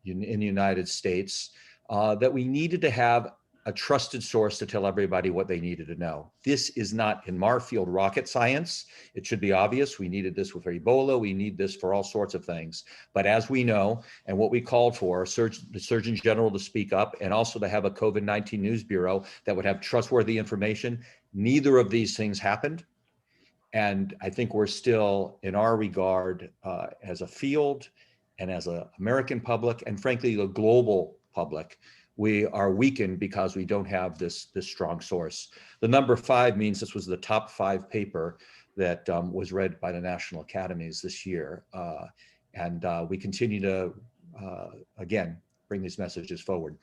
in the United States, that we needed to have a trusted source to tell everybody what they needed to know. This is not, in our field, rocket science. It should be obvious. We needed this with Ebola. We need this for all sorts of things. But as we know, and what we called for, the Surgeon General to speak up and also to have a COVID-19 news bureau that would have trustworthy information, neither of these things happened. And I think we're still, in our regard, as a field and as an American public, and frankly, the global public, we are weakened because we don't have this strong source. The number 5 means this was the top 5 paper that was read by the National Academies this year. And we continue to, again, bring these messages forward.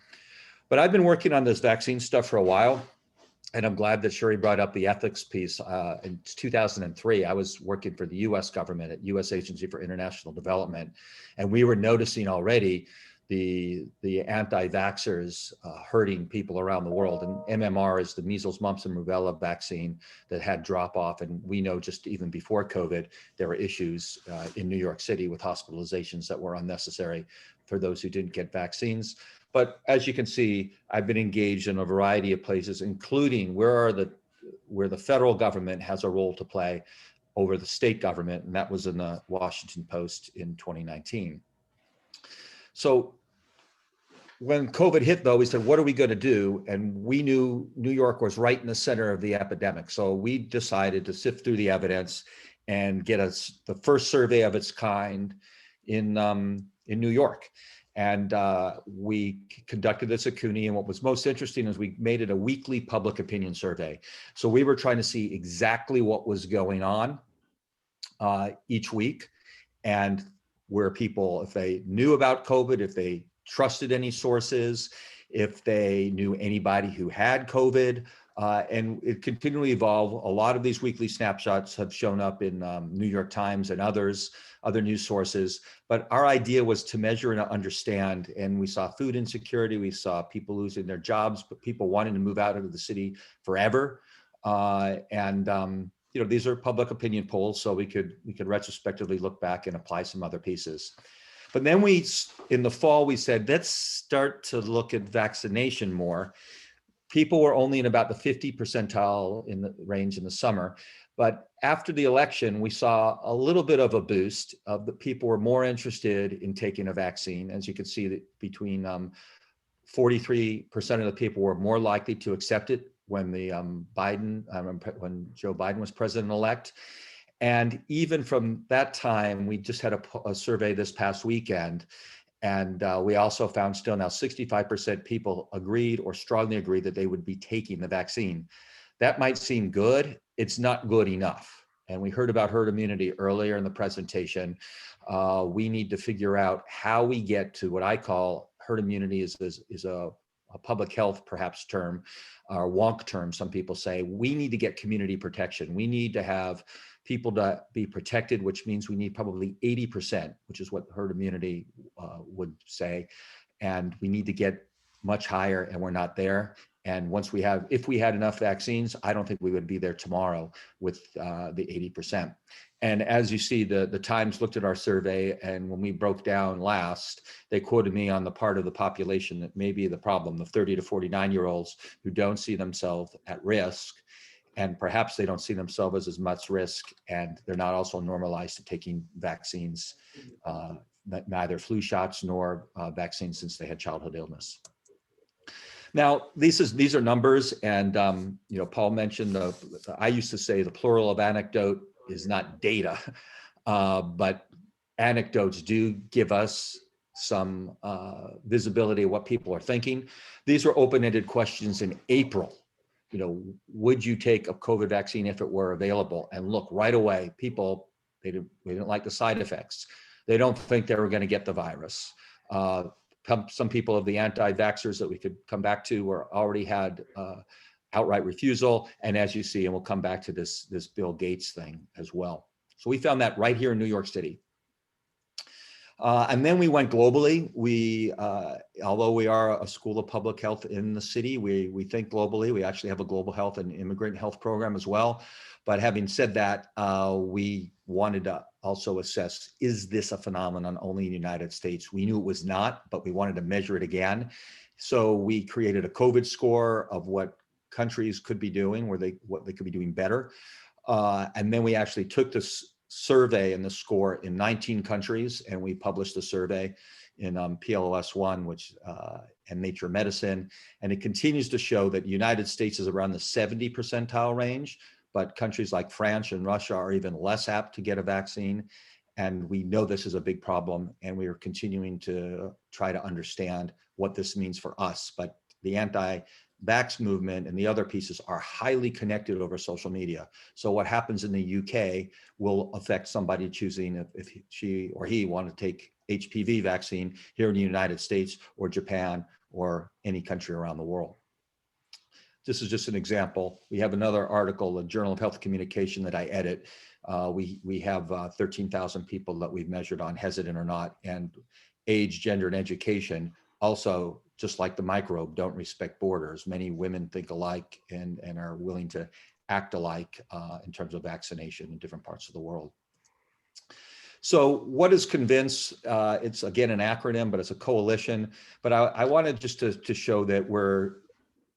But I've been working on this vaccine stuff for a while. And I'm glad that Cheri brought up the ethics piece. In 2003, I was working for the US government at US Agency for International Development. And we were noticing already the anti-vaxxers hurting people around the world. And MMR is the measles, mumps, and rubella vaccine that had drop off. And we know just even before COVID, there were issues in New York City with hospitalizations that were unnecessary for those who didn't get vaccines. But as you can see, I've been engaged in a variety of places, including where the federal government has a role to play over the state government, and that was in the Washington Post in 2019. So when COVID hit, though, we said, what are we going to do? And we knew New York was right in the center of the epidemic. So we decided to sift through the evidence and get us the first survey of its kind in New York. And we conducted this at CUNY, and what was most interesting is we made it a weekly public opinion survey. So we were trying to see exactly what was going on each week, and where people, if they knew about COVID, if they trusted any sources, if they knew anybody who had COVID, and it continually evolved. A lot of these weekly snapshots have shown up in New York Times and other news sources. But our idea was to measure and understand, and we saw food insecurity, we saw people losing their jobs, but people wanting to move out of the city forever. You know, these are public opinion polls, so we could retrospectively look back and apply some other pieces. But then in the fall, we said, let's start to look at vaccination more. People were only in about the 50 percentile in the range in the summer. But after the election, we saw a little bit of a boost of the people were more interested in taking a vaccine. As you can see, that between 43% of the people were more likely to accept it when when Joe Biden was president-elect. And even from that time, we just had a survey this past weekend. And we also found still now 65% people agreed or strongly agreed that they would be taking the vaccine. That might seem good. It's not good enough. And we heard about herd immunity earlier in the presentation. We need to figure out how we get to what I call herd immunity is a public health perhaps term, or wonk term, some people say. We need to get community protection. We need to have people to be protected, which means we need probably 80%, which is what herd immunity would say. And we need to get much higher, and we're not there. And if we had enough vaccines, I don't think we would be there tomorrow with the 80%. And as you see, the Times looked at our survey, and when we broke down last, they quoted me on the part of the population that may be the problem, the 30 to 49-year-olds who don't see themselves at risk, and perhaps they don't see themselves as much risk, and they're not also normalized to taking vaccines, neither flu shots nor vaccines since they had childhood illness. Now, these are numbers, and Paul mentioned I used to say the plural of anecdote is not data, but anecdotes do give us some visibility of what people are thinking. These were open-ended questions in April. Would you take a COVID vaccine if it were available? And look, right away, people, they didn't like the side effects. They don't think they were going to get the virus. Some people of the anti-vaxxers that we could come back to already had outright refusal. And as you see, and we'll come back to this Bill Gates thing as well. So we found that right here in New York City. And then we went globally. Although we are a school of public health in the city, we think globally. We actually have a global health and immigrant health program as well. But having said that, we wanted to also assess, is this a phenomenon only in the United States? We knew it was not, but we wanted to measure it again. So we created a COVID score of what countries could be doing, what they could be doing better. And then we actually took this survey and the score in 19 countries, and we published the survey in PLOS1, which and Nature Medicine, and it continues to show that the United States is around the 70 percentile range, but countries like France and Russia are even less apt to get a vaccine. And we know this is a big problem, and we are continuing to try to understand what this means for us. But the anti-vax movement and the other pieces are highly connected over social media. So what happens in the UK will affect somebody choosing if she or he want to take HPV vaccine here in the United States or Japan or any country around the world. This is just an example. We have another article, the Journal of Health Communication, that I edit. We have 13,000 people that we've measured on hesitant or not, and age, gender, and education also, just like the microbe, don't respect borders. Many women think alike and are willing to act alike in terms of vaccination in different parts of the world. So what is CONVINCE? It's again an acronym, but it's a coalition. But I wanted just to show that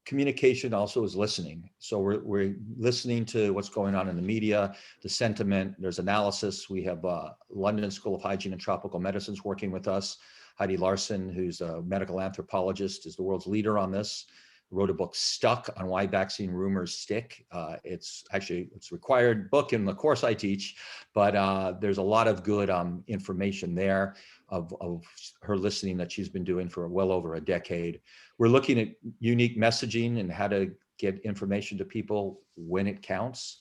communication also is listening. So we're listening to what's going on in the media, the sentiment, there's analysis. We have London School of Hygiene and Tropical Medicines working with us. Heidi Larson, who's a medical anthropologist, is the world's leader on this, wrote a book, Stuck, on why vaccine rumors stick. It's a required book in the course I teach, but there's a lot of good information there of her listening that she's been doing for well over a decade. We're looking at unique messaging and how to get information to people when it counts.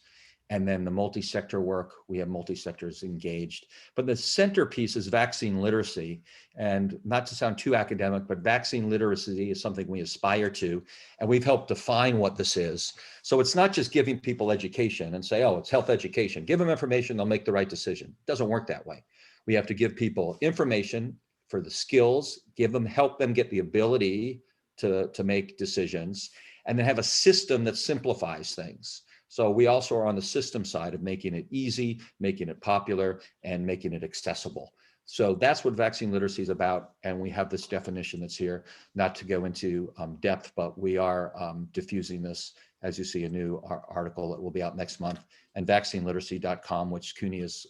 And then the multi-sector work, we have multi-sectors engaged. But the centerpiece is vaccine literacy. And not to sound too academic, but vaccine literacy is something we aspire to. And we've helped define what this is. So it's not just giving people education and say, oh, it's health education. Give them information, they'll make the right decision. It doesn't work that way. We have to give people information for the skills, help them get the ability to make decisions, and then have a system that simplifies things. So we also are on the system side of making it easy, making it popular, and making it accessible. So that's what vaccine literacy is about. And we have this definition that's here, not to go into depth, but we are diffusing this, as you see, a new article that will be out next month, and vaccineliteracy.com, which CUNY is,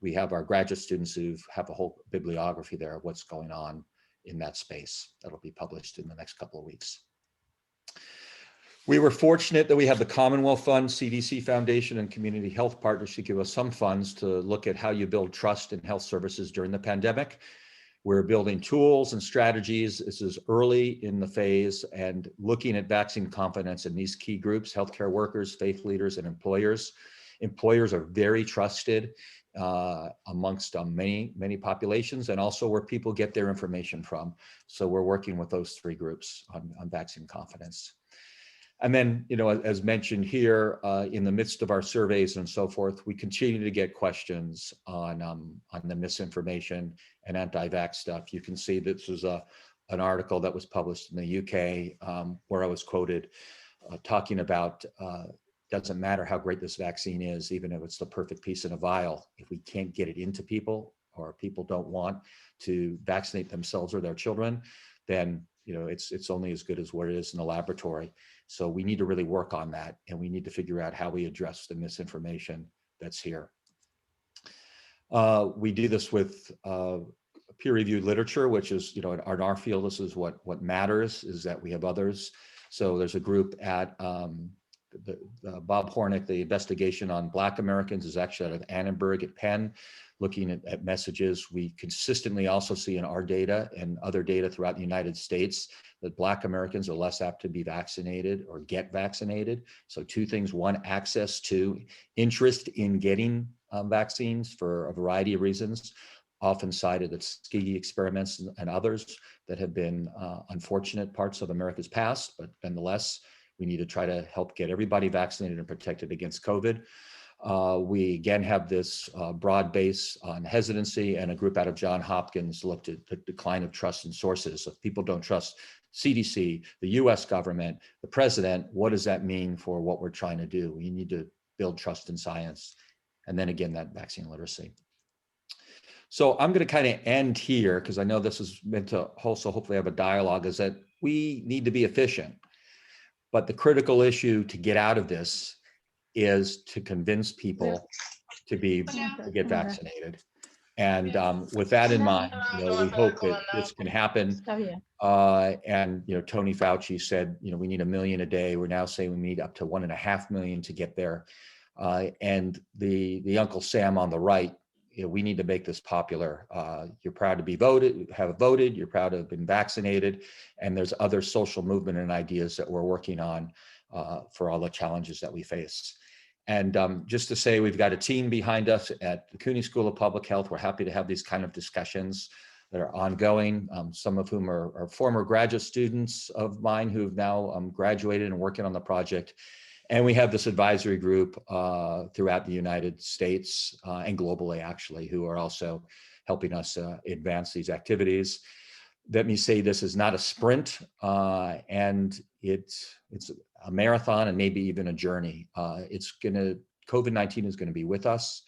we have our graduate students who have a whole bibliography there of what's going on in that space. That'll be published in the next couple of weeks. We were fortunate that we have the Commonwealth Fund, CDC Foundation, and Community Health Partners to give us some funds to look at how you build trust in health services during the pandemic. We're building tools and strategies. This is early in the phase and looking at vaccine confidence in these key groups: healthcare workers, faith leaders, and employers. Employers are very trusted amongst many populations, and also where people get their information from. So we're working with those three groups on vaccine confidence. And then, you know, as mentioned here, in the midst of our surveys and so forth, we continue to get questions on the misinformation and anti-vax stuff. You can see this was an article that was published in the UK where I was quoted talking about doesn't matter how great this vaccine is, even if it's the perfect piece in a vial, if we can't get it into people, or people don't want to vaccinate themselves or their children, then you know it's only as good as what it is in the laboratory. So we need to really work on that, and we need to figure out how we address the misinformation that's here. We do this with peer-reviewed literature, which is, you know, in our field, this is what matters, is that we have others. So there's a group at Bob Hornick. The investigation on Black Americans is actually out of Annenberg at Penn, looking at messages. We consistently also see in our data and other data throughout the United States that Black Americans are less apt to be vaccinated or get vaccinated. So two things: one, access to, interest in getting vaccines for a variety of reasons, often cited at Tuskegee experiments and others that have been unfortunate parts of America's past, but nonetheless, we need to try to help get everybody vaccinated and protected against COVID. We again have this broad base on hesitancy, and a group out of Johns Hopkins looked at the decline of trust in sources. If people don't trust CDC, the US government, the president, what does that mean for what we're trying to do? We need to build trust in science. And then again, that vaccine literacy. So I'm going to kind of end here, because I know this is meant to also hopefully have a dialogue, is that we need to be efficient. But the critical issue to get out of this is to convince people to get vaccinated. And with that in mind, you know, we hope that this can happen. And you know, Tony Fauci said, you know, we need 1 million a day. We're now saying we need up to 1.5 million to get there. And the Uncle Sam on the right, you know, we need to make this popular. You're proud to be have voted, you're proud to have been vaccinated, and there's other social movement and ideas that we're working on for all the challenges that we face. And just to say, we've got a team behind us at the CUNY School of Public Health. We're happy to have these kind of discussions that are ongoing, some of whom are former graduate students of mine who've now graduated and working on the project. And we have this advisory group throughout the United States and globally, actually, who are also helping us advance these activities. Let me say this is not a sprint, and it's a marathon and maybe even a journey. COVID-19 is gonna be with us.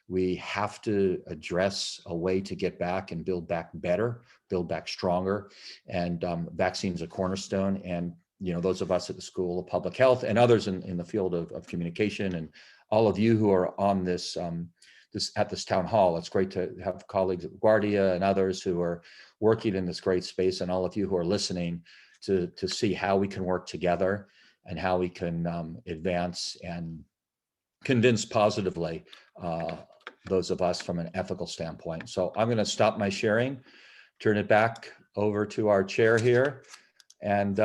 We have to address a way to get back and build back better, build back stronger, and vaccines are cornerstone. And you know, those of us at the School of Public Health and others in the field of communication, and all of you who are on this at this town hall, it's great to have colleagues at Laguardia and others who are working in this great space, and all of you who are listening to see how we can work together and how we can advance and convince positively those of us from an ethical standpoint. So I'm going to stop my sharing, turn it back over to our chair here, and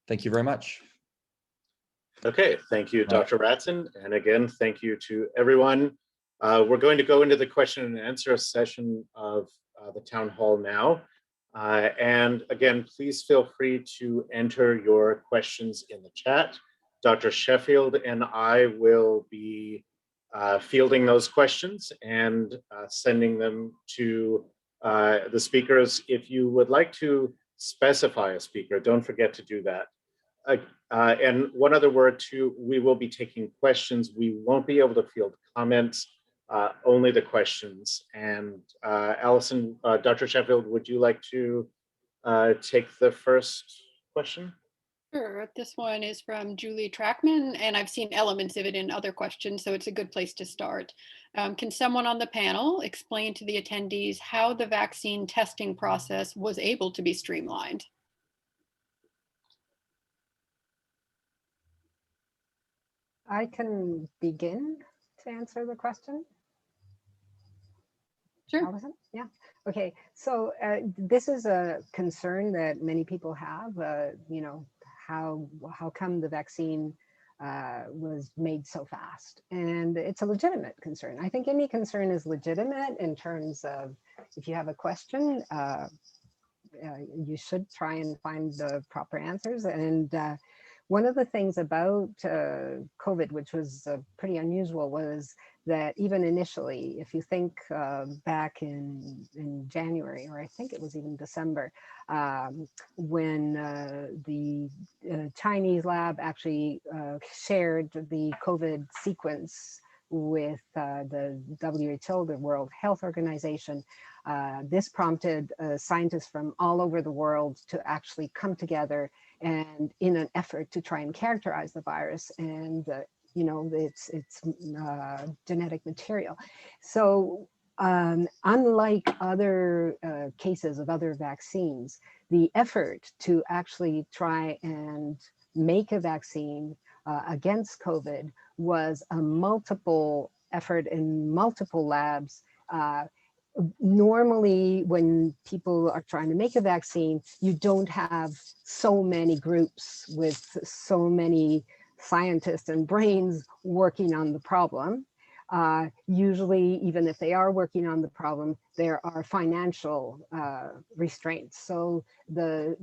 thank you very much. Okay, thank you, Dr. Razan. And again, thank you to everyone. We're going to go into the question and answer session of the town hall now. And again, please feel free to enter your questions in the chat. Dr. Sheffield and I will be fielding those questions and sending them to the speakers. If you would like to specify a speaker, don't forget to do that. And one other word too, we will be taking questions. We won't be able to field comments. only the questions. And Allyson, Dr. Sheffield, would you like to take the first question? Sure. This one is from Julie Trackman, and I've seen elements of it in other questions, so it's a good place to start. Can someone on the panel explain to the attendees how the vaccine testing process was able to be streamlined? I can begin to answer the question. Sure. Allyson? Yeah. Okay. So this is a concern that many people have. You know, how come the vaccine was made so fast? And it's a legitimate concern. I think any concern is legitimate in terms of if you have a question, you should try and find the proper answers. And one of the things about COVID, which was pretty unusual, was that even initially, if you think back in January, or I think it was even December, when the Chinese lab actually shared the COVID sequence with the WHO, the World Health Organization, this prompted scientists from all over the world to actually come together and in an effort to try and characterize the virus and you know, its genetic material. So unlike other cases of other vaccines, the effort to actually try and make a vaccine against COVID was a multiple effort in multiple labs. Normally, when people are trying to make a vaccine, you don't have so many groups with so many scientists and brains working on the problem. Usually, even if they are working on the problem, there are financial restraints. So the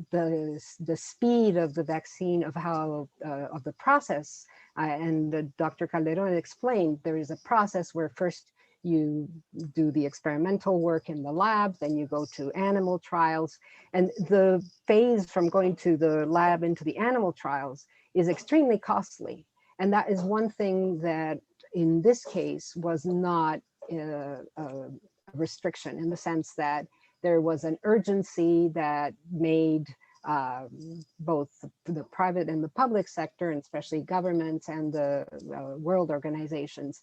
speed of the vaccine, of the process, and Dr. Calderon explained, there is a process where first you do the experimental work in the lab, then you go to animal trials. And the phase from going to the lab into the animal trials is extremely costly. And that is one thing that in this case was not a restriction, in the sense that there was an urgency that made both the private and the public sector, and especially governments and the world organizations,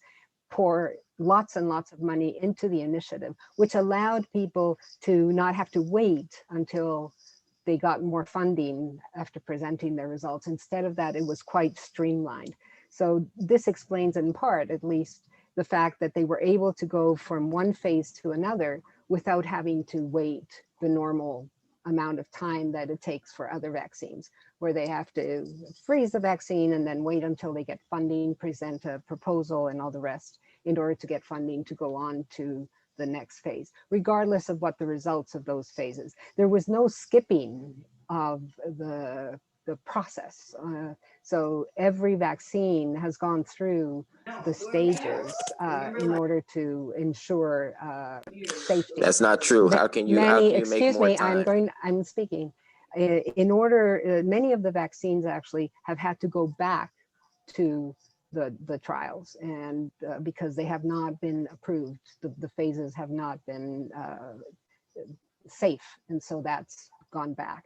pour lots and lots of money into the initiative, which allowed people to not have to wait until they got more funding after presenting their results. Instead of that, it was quite streamlined. So this explains in part, at least, the fact that they were able to go from one phase to another without having to wait the normal amount of time that it takes for other vaccines, where they have to freeze the vaccine and then wait until they get funding, present a proposal and all the rest in order to get funding to go on to the next phase, regardless of what the results of those phases. There was no skipping of the process. So every vaccine has gone through the stages in order to ensure safety. That's not true. How can you make excuse more me, time? I'm speaking. In order, many of the vaccines actually have had to go back to the trials, and because they have not been approved, the phases have not been safe, and so that's gone back.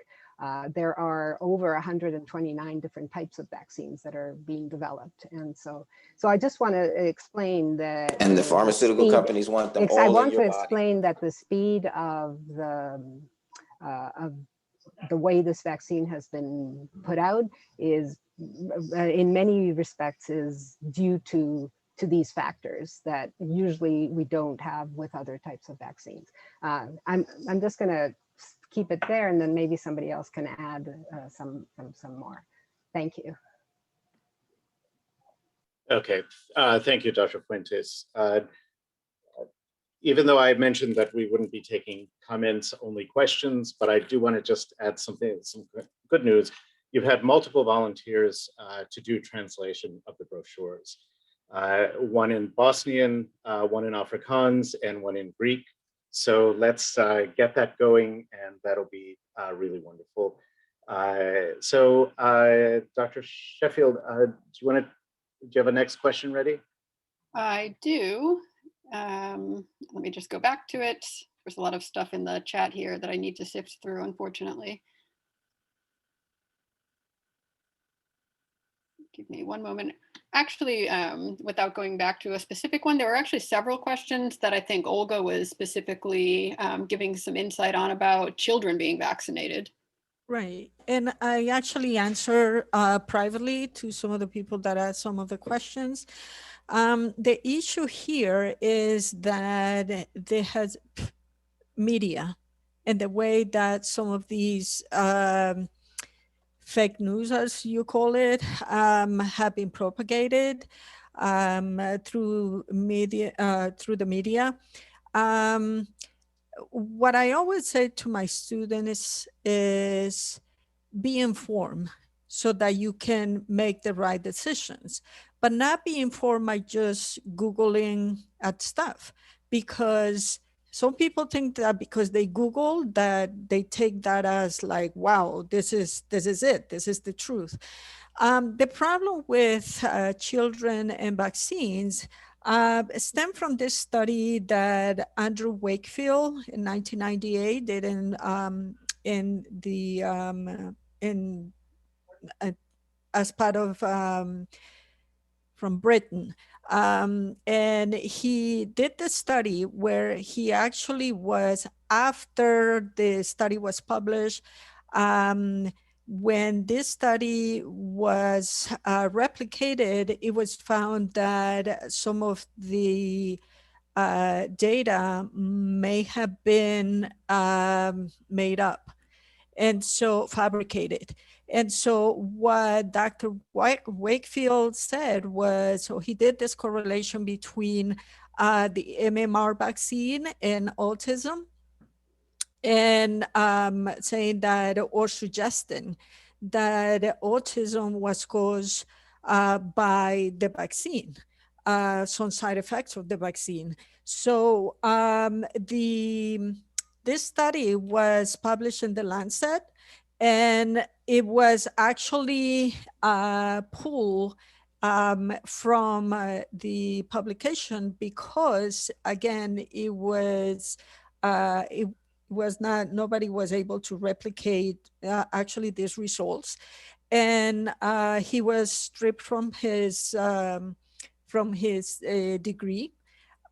There are over 129 different types of vaccines that are being developed. And so I just want to explain that. And the pharmaceutical companies want them all in your body. I want to explain that the speed of the way this vaccine has been put out is, in many respects, is due to these factors that usually we don't have with other types of vaccines. I'm just going to keep it there, and then maybe somebody else can add some more. Thank you. Okay, thank you, Dr. Fuentes. Even though I mentioned that we wouldn't be taking comments, only questions, but I do want to just add some good news. You've had multiple volunteers to do translation of the brochures. One in Bosnian, one in Afrikaans, and one in Greek. So let's get that going, and that'll be really wonderful. Dr. Sheffield, do you have a next question ready? I do. Let me just go back to it. There's a lot of stuff in the chat here that I need to sift through, unfortunately. Give me one moment. Actually, without going back to a specific one, there were actually several questions that I think Olga was specifically giving some insight on about children being vaccinated. Right. And I actually answer privately to some of the people that asked some of the questions. The issue here is that there has media and the way that some of these fake news, as you call it, have been propagated through media, through the media. What I always say to my students is be informed so that you can make the right decisions, but not be informed by just Googling at stuff, because some people think that because they Google that they take that as like, wow, this is it, this is the truth. The problem with children and vaccines stem from this study that Andrew Wakefield in 1998 did in as part of from Britain. And he did the study where he actually was, after the study was published, when this study was replicated, it was found that some of the data may have been made up, and so fabricated. And so what Dr. Wakefield said was, so he did this correlation between the MMR vaccine and autism, and saying that, or suggesting that autism was caused by the vaccine, some side effects of the vaccine. So this study was published in the Lancet, and it was actually pulled from the publication because, again, it was not, nobody was able to replicate actually these results, and he was stripped from his degree,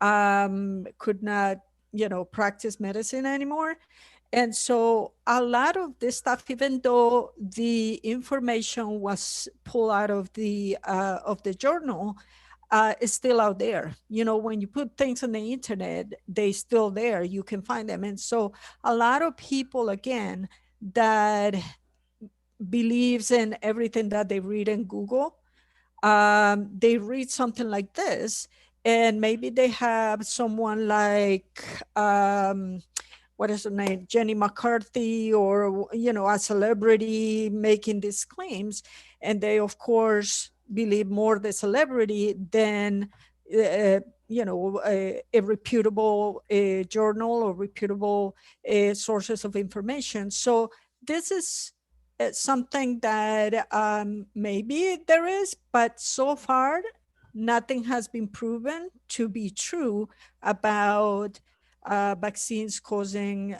could not, practice medicine anymore. And so a lot of this stuff, even though the information was pulled out of the journal, is still out there. When you put things on the internet, they still there, you can find them. And so a lot of people, again, that believes in everything that they read in Google, they read something like this, and maybe they have someone like, what is her name, Jenny McCarthy, or, a celebrity making these claims. And they, of course, believe more the celebrity than, a reputable journal or reputable sources of information. So this is something that maybe there is, but so far, nothing has been proven to be true about vaccines causing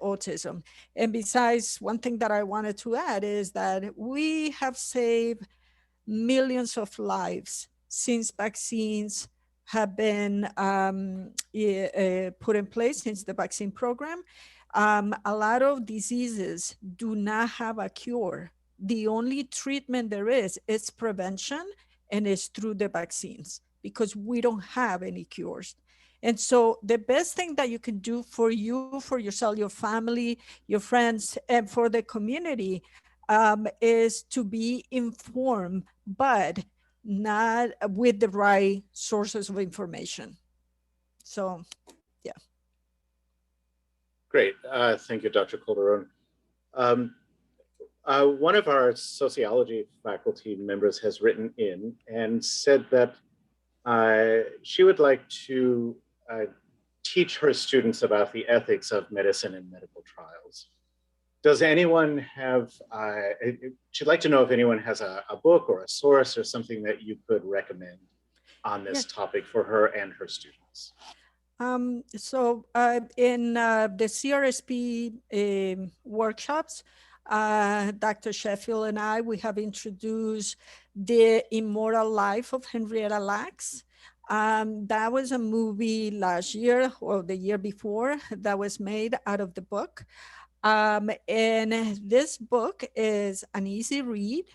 autism. And besides, one thing that I wanted to add is that we have saved millions of lives since vaccines have been put in place, since the vaccine program. A lot of diseases do not have a cure. The only treatment there is prevention, and it's through the vaccines, because we don't have any cures. And so the best thing that you can do for you, for yourself, your family, your friends, and for the community is to be informed, but not with the right sources of information. So, yeah. Great. Thank you, Dr. Calderon. One of our sociology faculty members has written in and said that she would like to teach her students about the ethics of medicine and medical trials. Does anyone have, she'd like to know if anyone has a book or a source or something that you could recommend on this topic for her and her students. In the CRSP workshops, Dr. Sheffield and I, we have introduced The Immoral Life of Henrietta Lacks. That was a movie last year or the year before that was made out of the book. And this book is an easy read,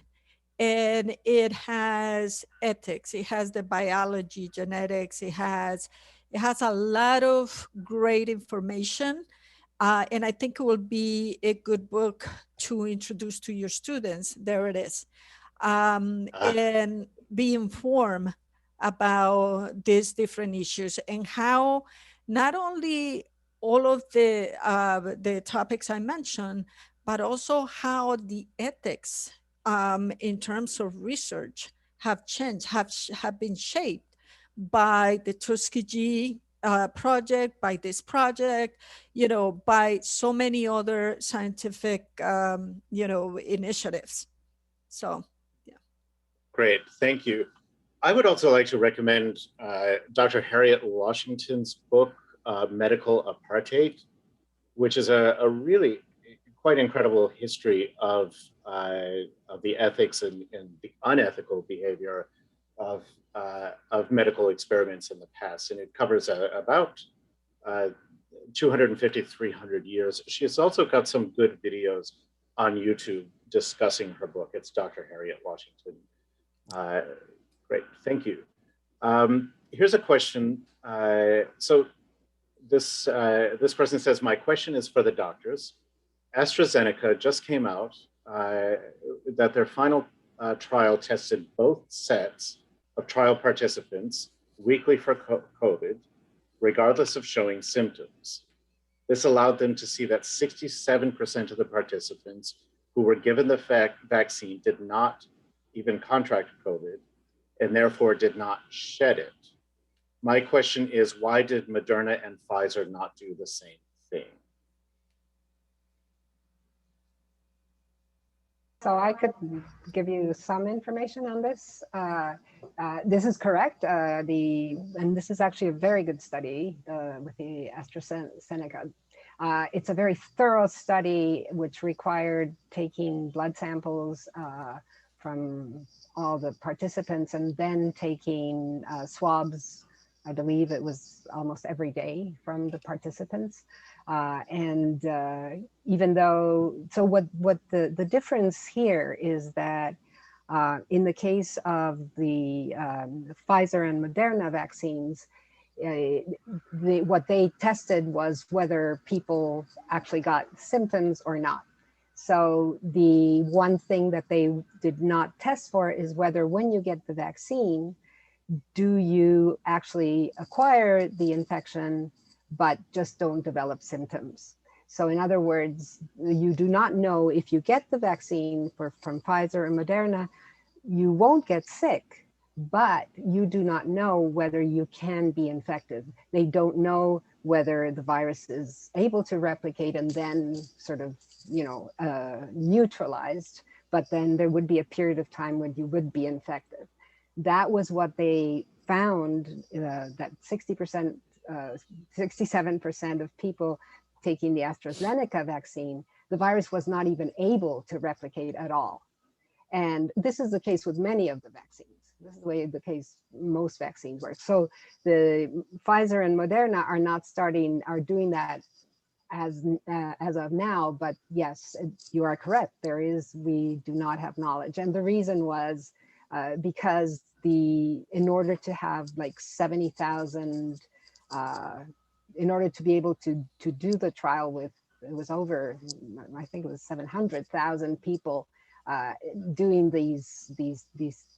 and it has ethics, it has the biology, genetics, it has a lot of great information. And I think it will be a good book to introduce to your students. There it is. And be informed about these different issues and how not only all of the topics I mentioned, but also how the ethics in terms of research have changed, have been shaped by the Tuskegee project, by this project, by so many other scientific, initiatives. So, yeah. Great, thank you. I would also like to recommend Dr. Harriet Washington's book, Medical Apartheid, which is a really quite incredible history of the ethics and the unethical behavior of medical experiments in the past. And it covers about 250, 300 years. She has also got some good videos on YouTube discussing her book. It's Dr. Harriet Washington. Great, thank you. Here's a question. So this person says, my question is for the doctors. AstraZeneca just came out that their final trial tested both sets of trial participants weekly for COVID, regardless of showing symptoms. This allowed them to see that 67% of the participants who were given the vaccine did not even contract COVID and therefore did not shed it. My question is, why did Moderna and Pfizer not do the same thing? So I could give you some information on this. This is correct. And this is actually a very good study with the AstraZeneca. It's a very thorough study which required taking blood samples from all the participants and then taking swabs. I believe it was almost every day from the participants. Even though, so what the difference here is that in the case of the Pfizer and Moderna vaccines, what they tested was whether people actually got symptoms or not. So the one thing that they did not test for is whether when you get the vaccine, do you actually acquire the infection but just don't develop symptoms. So in other words, you do not know if you get the vaccine from Pfizer and Moderna, you won't get sick, but you do not know whether you can be infected. They don't know whether the virus is able to replicate and then sort of, neutralized, but then there would be a period of time when you would be infected. That was what they found, that 67% of people taking the AstraZeneca vaccine, the virus was not even able to replicate at all. And this is the case with many of the vaccines. This is the way the case most vaccines work. So the Pfizer and Moderna are doing that as of now, but yes, you are correct. We do not have knowledge. And the reason was because in order to have like 70,000, in order to be able to do the trial with, it was over, I think it was 700,000 people doing these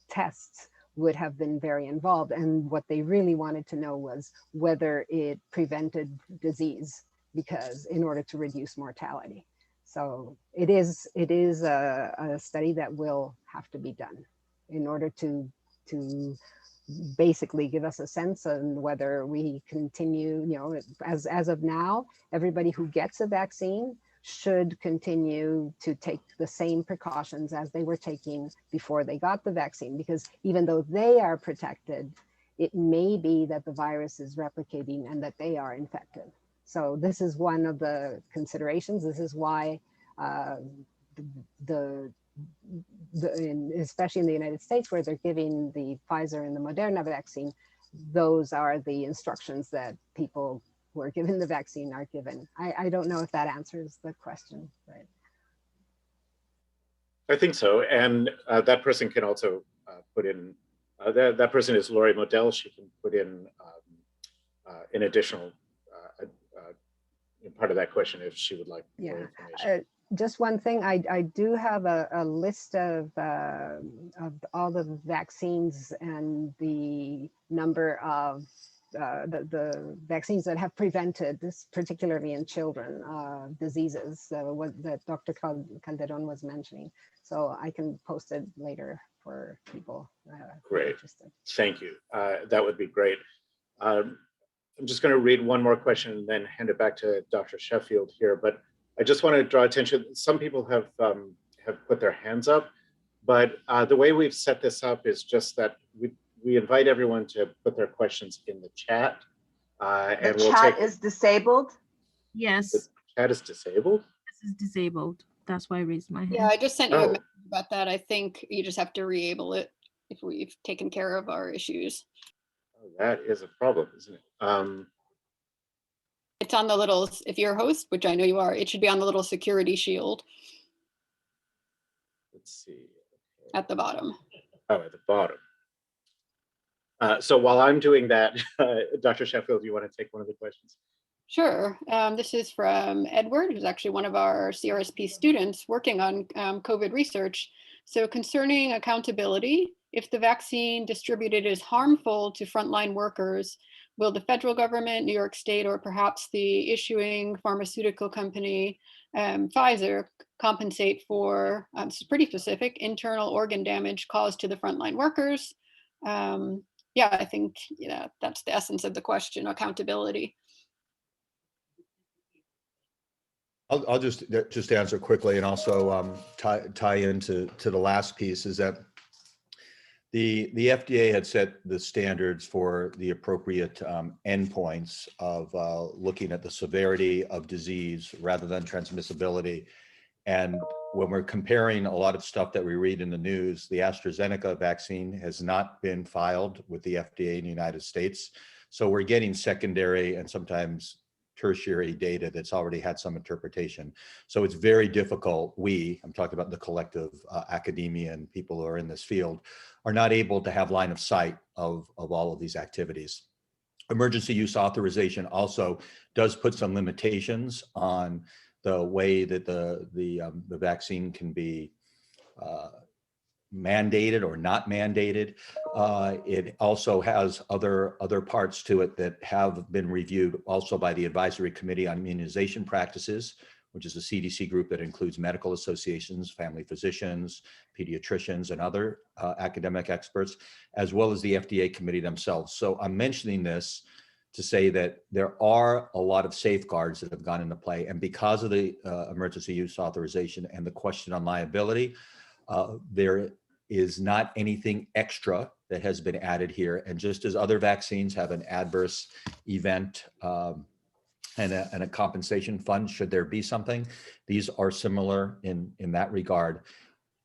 tests would have been very involved. And what they really wanted to know was whether it prevented disease, because in order to reduce mortality. So it is a study that will have to be done in order to basically give us a sense on whether we continue, as of now, everybody who gets a vaccine should continue to take the same precautions as they were taking before they got the vaccine, because even though they are protected, it may be that the virus is replicating and that they are infected. So this is one of the considerations. This is why especially in the United States, where they're giving the Pfizer and the Moderna vaccine, those are the instructions that people who are given the vaccine are given. I don't know if that answers the question, but. I think so. And that person can also put in, that person is Lori Modell. She can put in an additional part of that question if she would like more information. Just one thing, I do have a list of all the vaccines and the number of the vaccines that have prevented this, particularly in children, diseases, what that Dr. Calderon was mentioning. So I can post it later for people Great. interested. Thank you. That would be great. I'm just going to read one more question and then hand it back to Dr. Sheffield here. But I just want to draw attention. Some people have put their hands up, but the way we've set this up is just that we invite everyone to put their questions in the chat. And the chat is disabled? Yes. The chat is disabled? This is disabled. That's why I raised my hand. Yeah, I just sent you a message about that. I think you just have to re-able it if we've taken care of our issues. Oh, that is a problem, isn't it? It's on the little, if you're a host, which I know you are, it should be on the little security shield. Let's see. At the bottom. Oh, at the bottom. So while I'm doing that, Dr. Sheffield, do you want to take one of the questions? Sure. This is from Edward, who's actually one of our CRSP students working on COVID research. So concerning accountability, if the vaccine distributed is harmful to frontline workers, will the federal government, New York State, or perhaps the issuing pharmaceutical company, Pfizer, compensate for, this is pretty specific, internal organ damage caused to the frontline workers? Yeah, I think that's the essence of the question, accountability. I'll just answer quickly and also tie into the last piece is that the FDA had set the standards for the appropriate endpoints of looking at the severity of disease rather than transmissibility. And when we're comparing a lot of stuff that we read in the news, the AstraZeneca vaccine has not been filed with the FDA in the United States. So we're getting secondary and sometimes tertiary data that's already had some interpretation. So it's very difficult. I'm talking about the collective academia and people who are in this field, are not able to have line of sight of all of these activities. Emergency use authorization also does put some limitations on the way that the vaccine can be mandated or not mandated. It also has other parts to it that have been reviewed also by the Advisory Committee on Immunization Practices, which is a CDC group that includes medical associations, family physicians, pediatricians, and other academic experts, as well as the FDA committee themselves. So I'm mentioning this to say that there are a lot of safeguards that have gone into play. And because of the emergency use authorization and the question on liability, there is not anything extra that has been added here. And just as other vaccines have an adverse event and a compensation fund, should there be something, these are similar in that regard.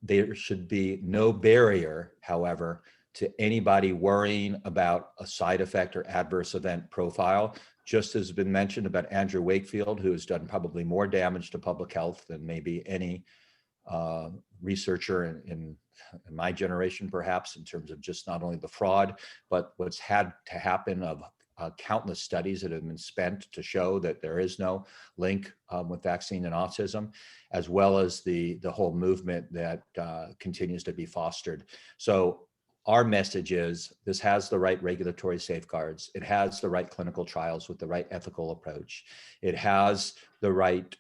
There should be no barrier, however, to anybody worrying about a side effect or adverse event profile. Just as has been mentioned about Andrew Wakefield, who has done probably more damage to public health than maybe any researcher in my generation, perhaps, in terms of just not only the fraud, but what's had to happen of countless studies that have been spent to show that there is no link with vaccine and autism, as well as the whole movement that continues to be fostered. So our message is this has the right regulatory safeguards. It has the right clinical trials with the right ethical approach. It has the right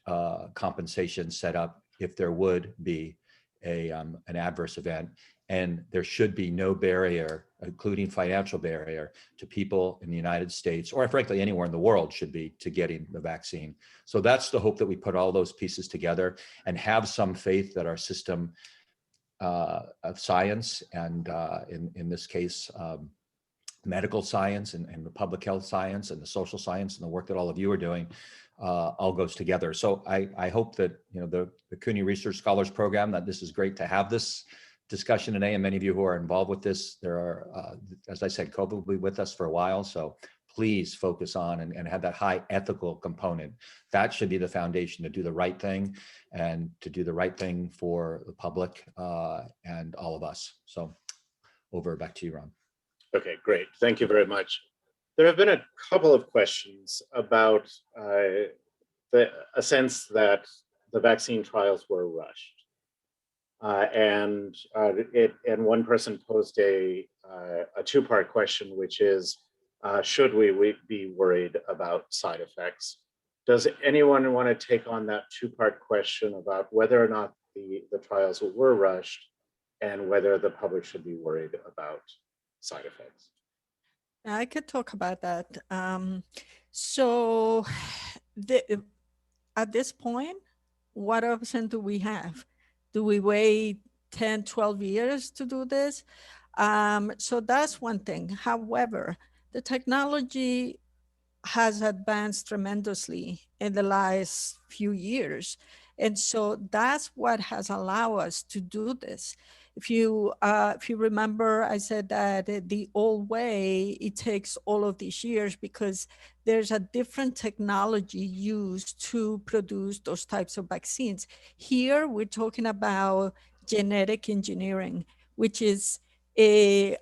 compensation set up if there would be an adverse event. And there should be no barrier, including financial barrier, to people in the United States, or frankly, anywhere in the world should be, to getting the vaccine. So that's the hope, that we put all those pieces together and have some faith that our system of science and in this case, medical science and the public health science and the social science and the work that all of you are doing all goes together. So I hope that, you know, the CUNY Research Scholars Program, that this is great to have this discussion today, and many of you who are involved with this, there are, as I said, COVID will be with us for a while, so please focus on and have that high ethical component. That should be the foundation to do the right thing and to do the right thing for the public and all of us. So back to you, Ron. Okay, great. Thank you very much. There have been a couple of questions about a sense that the vaccine trials were rushed. And one person posed a two-part question, which is, should we be worried about side effects? Does anyone want to take on that two-part question about whether or not the trials were rushed and whether the public should be worried about side effects? I could talk about that. So at this point, what option do we have? Do we wait 10, 12 years to do this? So that's one thing. However, the technology has advanced tremendously in the last few years. And so that's what has allowed us to do this. If you remember, I said that the old way, it takes all of these years because there's a different technology used to produce those types of vaccines. Here, we're talking about genetic engineering, which is a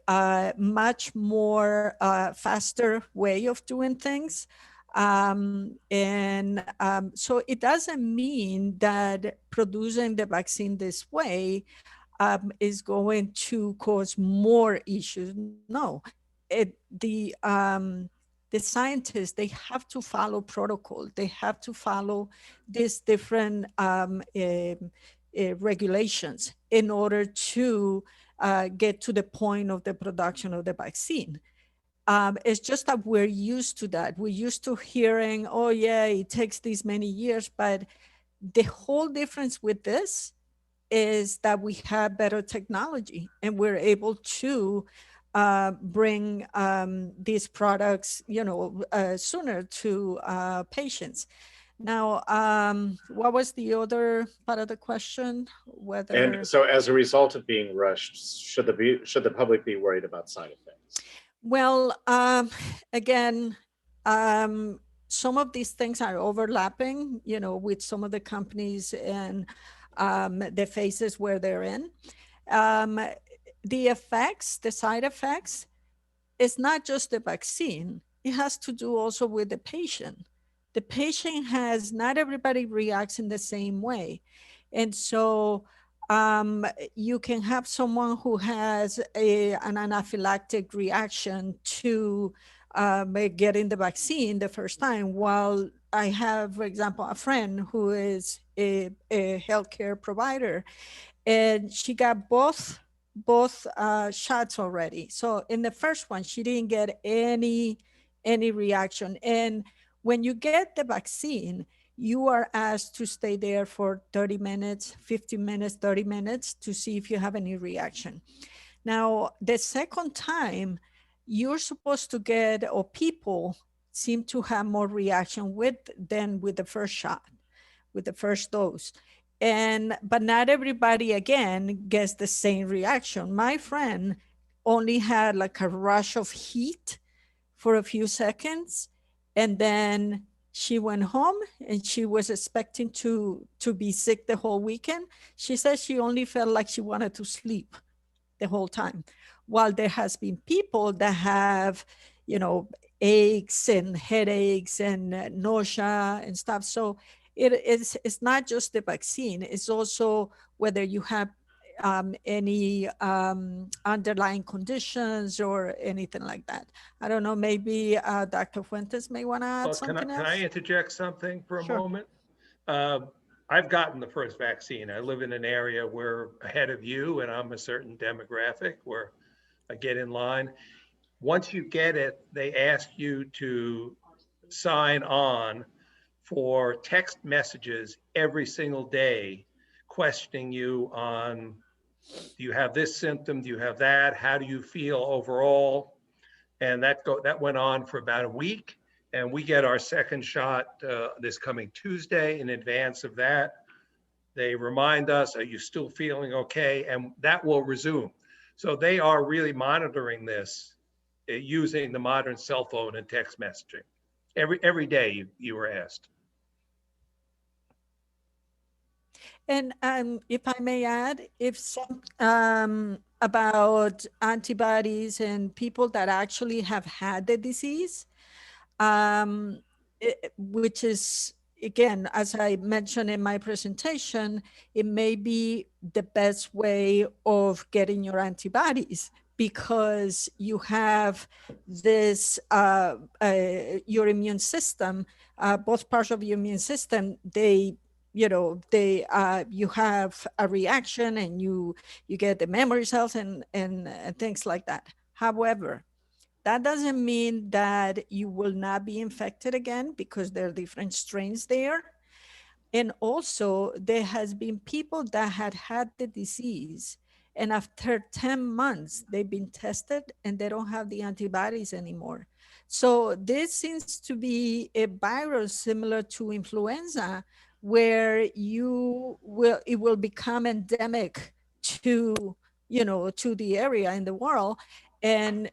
much more faster way of doing things. So it doesn't mean that producing the vaccine this way is going to cause more issues. No, the scientists, they have to follow protocol. They have to follow these different regulations in order to get to the point of the production of the vaccine. It's just that we're used to that. We're used to hearing, oh yeah, it takes these many years, but the whole difference with this is that we have better technology and we're able to bring these products, sooner to patients. Now, what was the other part of the question? Whether And so, as a result of being rushed, should the public be worried about side effects? Well, again, some of these things are overlapping, with some of the companies and the phases where they're in. The effects, the side effects, it's not just the vaccine. It has to do also with the patient. The patient not everybody reacts in the same way. And so you can have someone who has an anaphylactic reaction to getting the vaccine the first time, while I have, for example, a friend who is a healthcare provider, and she got both shots already. So in the first one, she didn't get any reaction. And when you get the vaccine, you are asked to stay there for 30 minutes, 15 minutes, 30 minutes to see if you have any reaction. Now, the second time, you're supposed to get, or people seem to have more reaction than with the first shot, with the first dose. But not everybody, again, gets the same reaction. My friend only had like a rush of heat for a few seconds, and then she went home and she was expecting to be sick the whole weekend. She said she only felt like she wanted to sleep the whole time. While there has been people that have, aches and headaches and nausea and stuff. So it's not just the vaccine, it's also whether you have any underlying conditions or anything like that. I don't know, maybe Dr. Fuentes may want to add something else. Can I interject something for a moment? I've gotten the first vaccine. I live in an area where ahead of you, and I'm a certain demographic where I get in line. Once you get it, they ask you to sign on for text messages every single day, questioning you on, do you have this symptom? Do you have that? How do you feel overall? And that went on for about a week. And we get our second shot this coming Tuesday. In advance of that, they remind us, are you still feeling okay? And that will resume. So they are really monitoring this using the modern cell phone and text messaging. Every day you were asked. And if I may add, if some about antibodies and people that actually have had the disease, which is, again, as I mentioned in my presentation, it may be the best way of getting your antibodies because you have this, your immune system, both parts of your immune system, they, you have a reaction and you get the memory cells and things like that. However, that doesn't mean that you will not be infected again because there are different strains there. And also there has been people that had the disease and after 10 months, they've been tested and they don't have the antibodies anymore. So this seems to be a virus similar to influenza where it will become endemic to, to the area in the world. And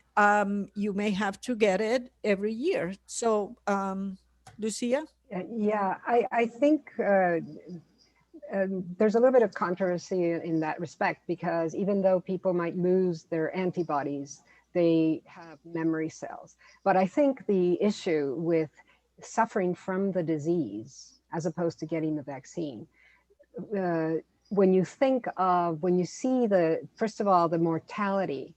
you may have to get it every year. So Lucia? Yeah, I think there's a little bit of controversy in that respect because even though people might lose their antibodies, they have memory cells. But I think the issue with suffering from the disease as opposed to getting the vaccine, when you see first of all, the mortality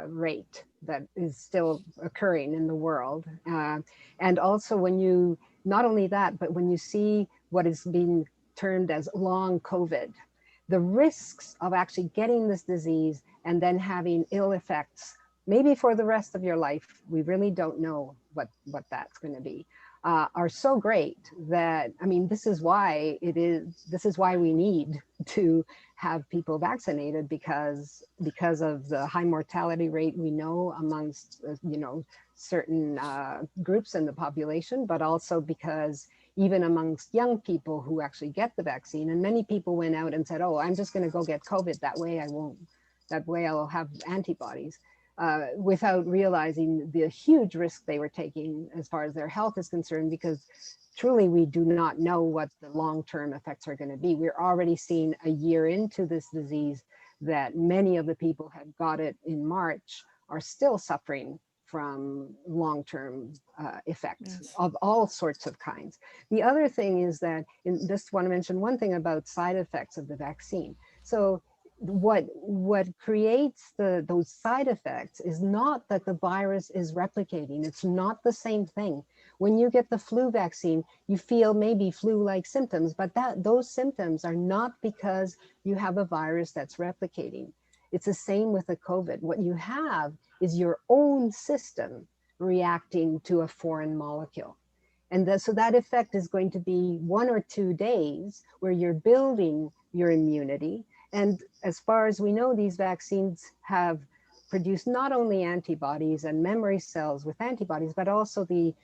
rate that is still occurring in the world. And also not only that, but when you see what is being termed as long COVID, the risks of actually getting this disease and then having ill effects, maybe for the rest of your life, we really don't know what that's going to be, are so great that, I mean, this is why we need to have people vaccinated because of the high mortality rate we know amongst, certain groups in the population, but also because even amongst young people who actually get the vaccine, and many people went out and said, oh, I'm just going to go get COVID, that way I'll have antibodies. Without realizing the huge risk they were taking as far as their health is concerned, because truly we do not know what the long-term effects are going to be. We're already seeing a year into this disease that many of the people who got it in March are still suffering from long-term effects of all sorts of kinds. The other thing is that, just want to mention one thing about side effects of the vaccine. So what creates those side effects is not that the virus is replicating. It's not the same thing. When you get the flu vaccine, you feel maybe flu-like symptoms, but those symptoms are not because you have a virus that's replicating. It's the same with the COVID. What you have is your own system reacting to a foreign molecule. And so that effect is going to be 1 or 2 days where you're building your immunity. And as far as we know, these vaccines have produced not only antibodies and memory cells with antibodies, but also the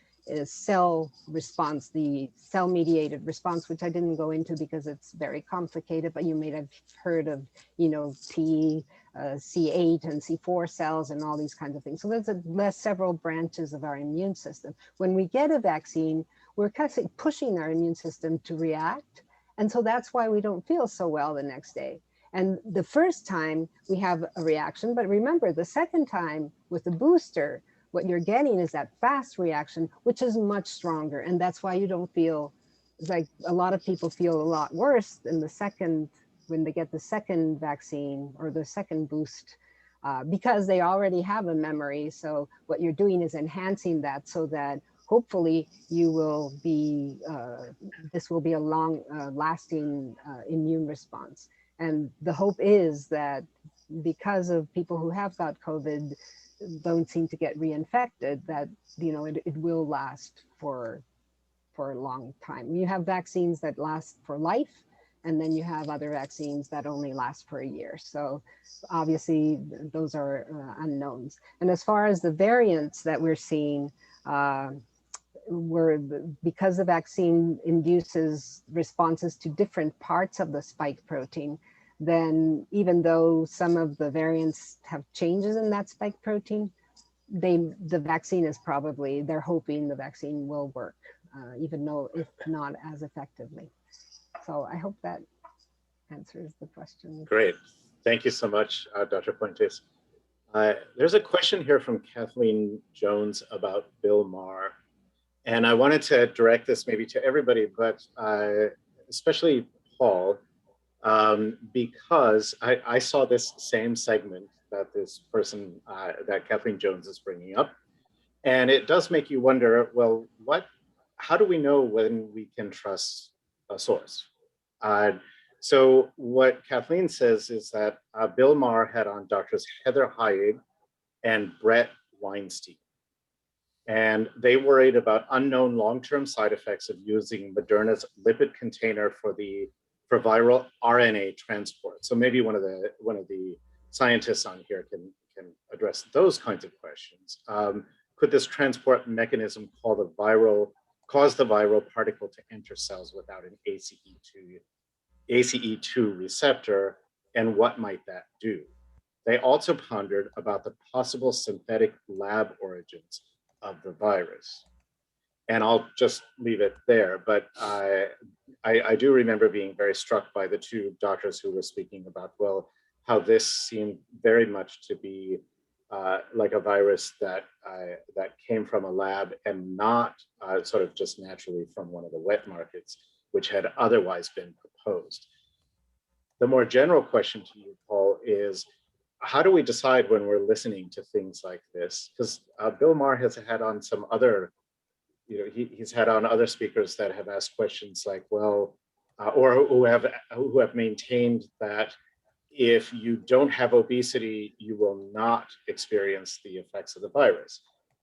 cell response, the cell-mediated response, which I didn't go into because it's very complicated, but you may have heard of, T, C8 and C4 cells and all these kinds of things. So there's several branches of our immune system. When we get a vaccine, we're kind of pushing our immune system to react. And so that's why we don't feel so well the next day. And the first time we have a reaction, but remember the second time with the booster, what you're getting is that fast reaction, which is much stronger. And that's why you don't feel, like a lot of people feel a lot worse than when they get the second vaccine or the second boost, because they already have a memory. So what you're doing is enhancing that so that hopefully you will be, this will be a long lasting immune response. And the hope is that because of people who have got COVID don't seem to get reinfected, that it will last for a long time. You have vaccines that last for life, And then you have other vaccines that only last for a year. So obviously those are unknowns. And as far as the variants that we're seeing, because the vaccine induces responses to different parts of the spike protein, then even though some of the variants have changes in that spike protein, the vaccine is probably, they're hoping the vaccine will work, even though if not as effectively. So I hope that answers the question. Great. Thank you so much, Dr. Fuentes. There's a question here from Kathleen Jones about Bill Maher. And I wanted to direct this maybe to everybody, but especially Paul, because I saw this same segment that this person, that Kathleen Jones is bringing up. And it does make you wonder, well, how do we know when we can trust a source? So what Kathleen says is that Bill Maher had on doctors Heather Hayek and Brett Weinstein. And they worried about unknown long-term side effects of using Moderna's lipid container for viral RNA transport. So maybe one of the scientists on here can address those kinds of questions. Could this transport mechanism cause the viral particle to enter cells without an ACE2 receptor, and what might that do? They also pondered about the possible synthetic lab origins of the virus. And I'll just leave it there, but I do remember being very struck by the two doctors who were speaking about, well, how this seemed very much to be like a virus that came from a lab and not sort of just naturally from one of the wet markets, which had otherwise been proposed. The more general question to you, Paul, is how do we decide when we're listening to things like this? Because Bill Maher has had on some other, he's had on other speakers that have asked questions like, well, or who have maintained that if you don't have obesity, you will not experience the effects of the virus.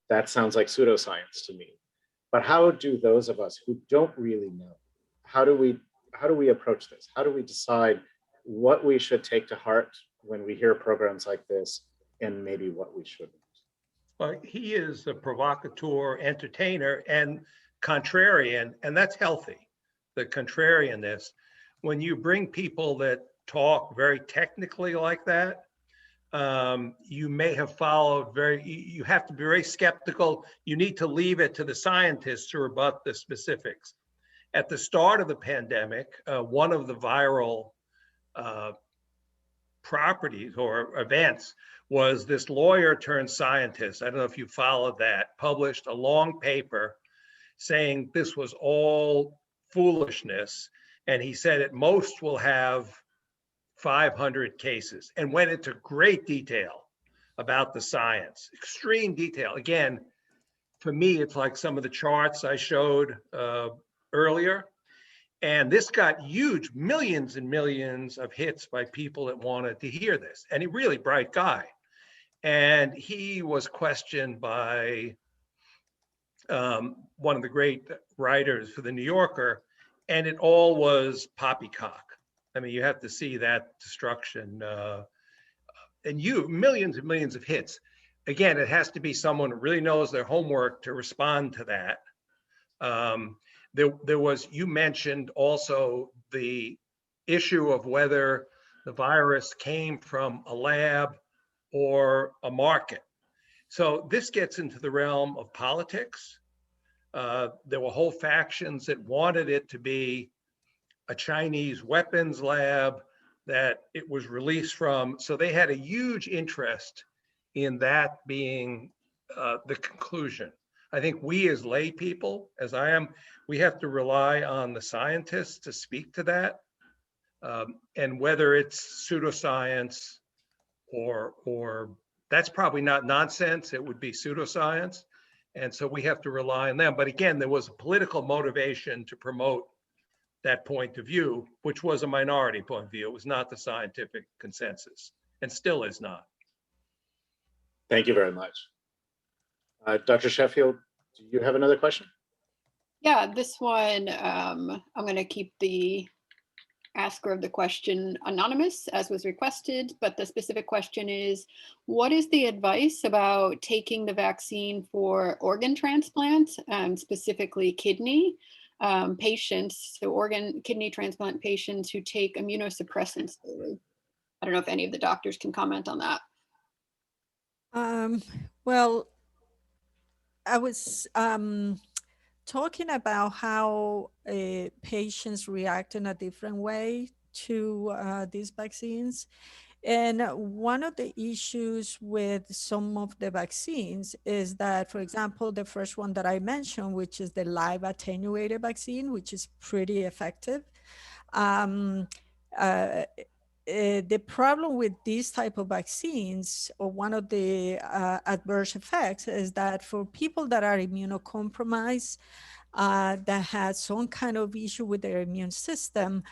That sounds like pseudoscience to me. But how do those of us who don't really know, how do we approach this? How do we decide what we should take to heart when we hear programs like this, and maybe what we shouldn't? Well, he is a provocateur, entertainer, and contrarian, and that's healthy, the contrarianness. When you bring people that talk very technically like that, you may have followed you have to be very skeptical. You need to leave it to the scientists to rebut the specifics. At the start of the pandemic, one of the viral properties or events was this lawyer turned scientist, I don't know if you followed that, published a long paper saying this was all foolishness. And he said at most we'll have 500 cases, and went into great detail about the science, extreme detail. Again, for me, it's like some of the charts I showed earlier. And this got huge, millions and millions of hits by people that wanted to hear this. And a really bright guy. And he was questioned by one of the great writers for the New Yorker, and it all was poppycock. I mean, you have to see that destruction. And millions and millions of hits. Again, it has to be someone who really knows their homework to respond to that. There was, you mentioned also the issue of whether the virus came from a lab or a market. So this gets into the realm of politics. There were whole factions that wanted it to be a Chinese weapons lab that it was released from. So they had a huge interest in that being the conclusion. I think we as lay people, as I am, we have to rely on the scientists to speak to that. And whether it's pseudoscience or that's probably not nonsense, it would be pseudoscience. And so we have to rely on them. But again, there was a political motivation to promote that point of view, which was a minority point of view. It was not the scientific consensus, and still is not. Thank you very much. Dr. Sheffield, do you have another question? Yeah, this one, I'm going to keep the asker of the question anonymous, as was requested, but the specific question is, what is the advice about taking the vaccine for organ transplant, specifically kidney patients, so kidney transplant patients who take immunosuppressants daily? I don't know if any of the doctors can comment on that. Well, I was talking about how patients react in a different way to these vaccines. And one of the issues with some of the vaccines is that, for example, the first one that I mentioned, which is the live attenuated vaccine, which is pretty effective. The problem with these type of vaccines, or one of the adverse effects, is that for people that are immunocompromised, that has some kind of issue with their immune system,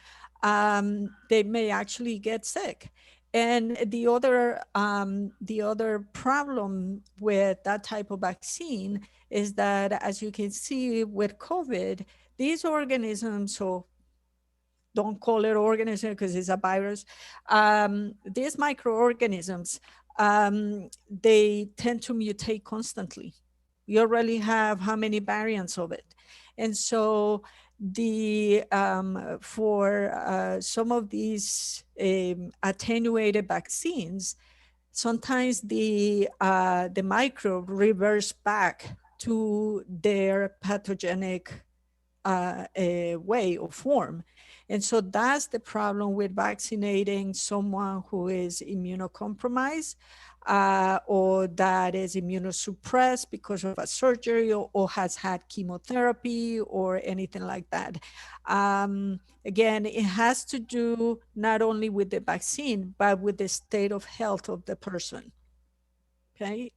they may actually get sick. And the other problem with that type of vaccine is that, as you can see with COVID, these organisms, so don't call it organism because it's a virus, these microorganisms, they tend to mutate constantly. You already have how many variants of it. And so for some of these attenuated vaccines, sometimes the microbe reverts back to their pathogenic way or form. And so that's the problem with vaccinating someone who is immunocompromised or that is immunosuppressed because of a surgery or has had chemotherapy or anything like that. Again, it has to do not only with the vaccine, but with the state of health of the person. Okay.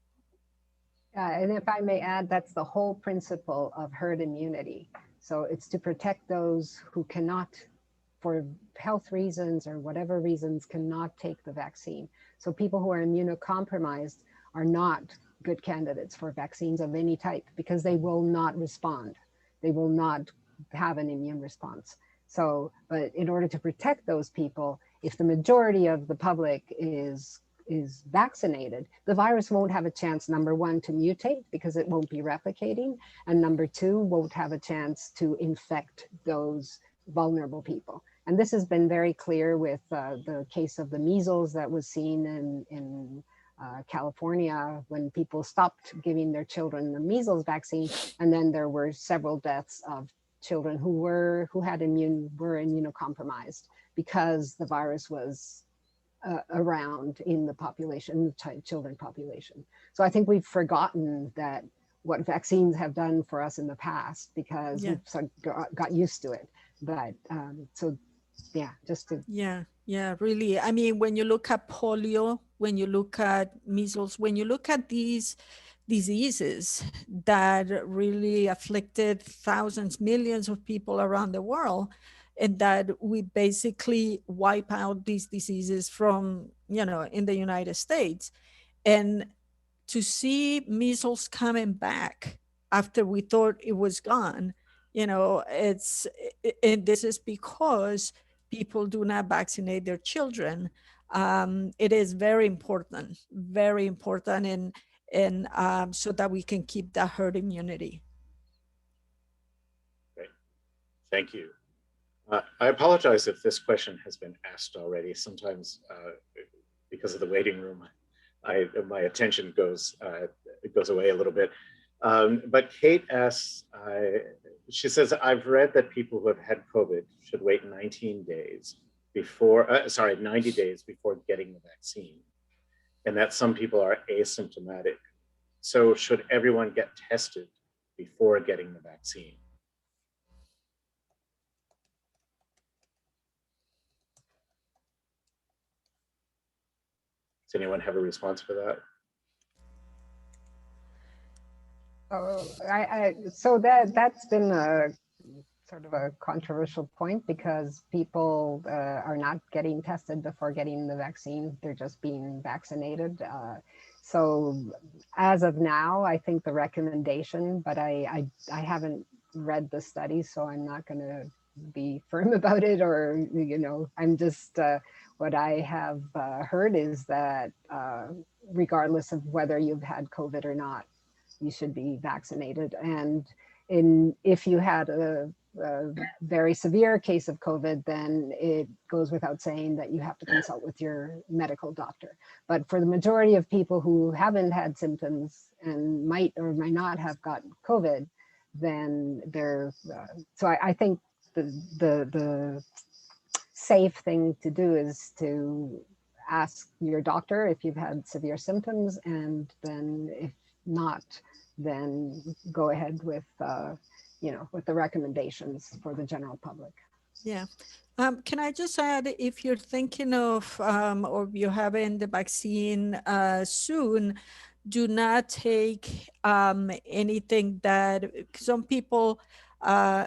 And if I may add, that's the whole principle of herd immunity. So it's to protect those who cannot, for health reasons or whatever reasons, cannot take the vaccine. So people who are immunocompromised are not good candidates for vaccines of any type because they will not respond. They will not have an immune response. So, but in order to protect those people, if the majority of the public is vaccinated, the virus won't have a chance, number one, to mutate because it won't be replicating, and number two, won't have a chance to infect those vulnerable people. And this has been very clear with the case of the measles that was seen in California when people stopped giving their children the measles vaccine, and then there were several deaths of children who were immunocompromised because the virus was around in the population, the children population. So I think we've forgotten that what vaccines have done for us in the past because we've sort of got used to it. But so yeah, just to. Yeah, really. I mean, when you look at polio, when you look at measles, when you look at these diseases that really afflicted thousands, millions of people around the world, and that we basically wipe out these diseases from, in the United States. And to see measles coming back after we thought it was gone, and this is because people do not vaccinate their children. It is very important, and so that we can keep that herd immunity. Great, thank you. I apologize if this question has been asked already. Sometimes because of the waiting room, my attention goes away a little bit. But Kate asks, she says, I've read that people who have had COVID should wait 90 days before getting the vaccine, and that some people are asymptomatic. So should everyone get tested before getting the vaccine? Does anyone have a response for that? So that's been a sort of a controversial point because people are not getting tested before getting the vaccine. They're just being vaccinated. So as of now, I think the recommendation, but I haven't read the study, so I'm not going to be firm about it, or, I'm just, what I have heard is that regardless of whether you've had COVID or not, you should be vaccinated. And if you had a very severe case of COVID, then it goes without saying that you have to consult with your medical doctor. But for the majority of people who haven't had symptoms and might or might not have gotten COVID, then they're, so I think the safe thing to do is to ask your doctor if you've had severe symptoms, and then if not, then go ahead with with the recommendations for the general public. Yeah. Can I just add, if you're thinking of or you're having the vaccine soon, do not take anything that some people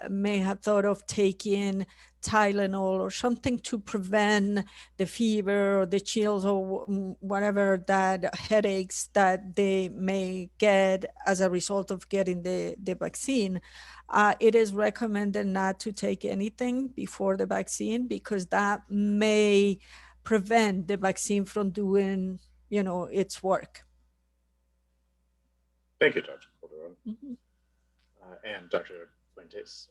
may have thought of taking Tylenol or something to prevent the fever or the chills or whatever, that headaches that they may get as a result of getting the vaccine. It is recommended not to take anything before the vaccine, because that may prevent the vaccine from doing, its work. Thank you, Dr. Calderon. And Dr. Fuentes.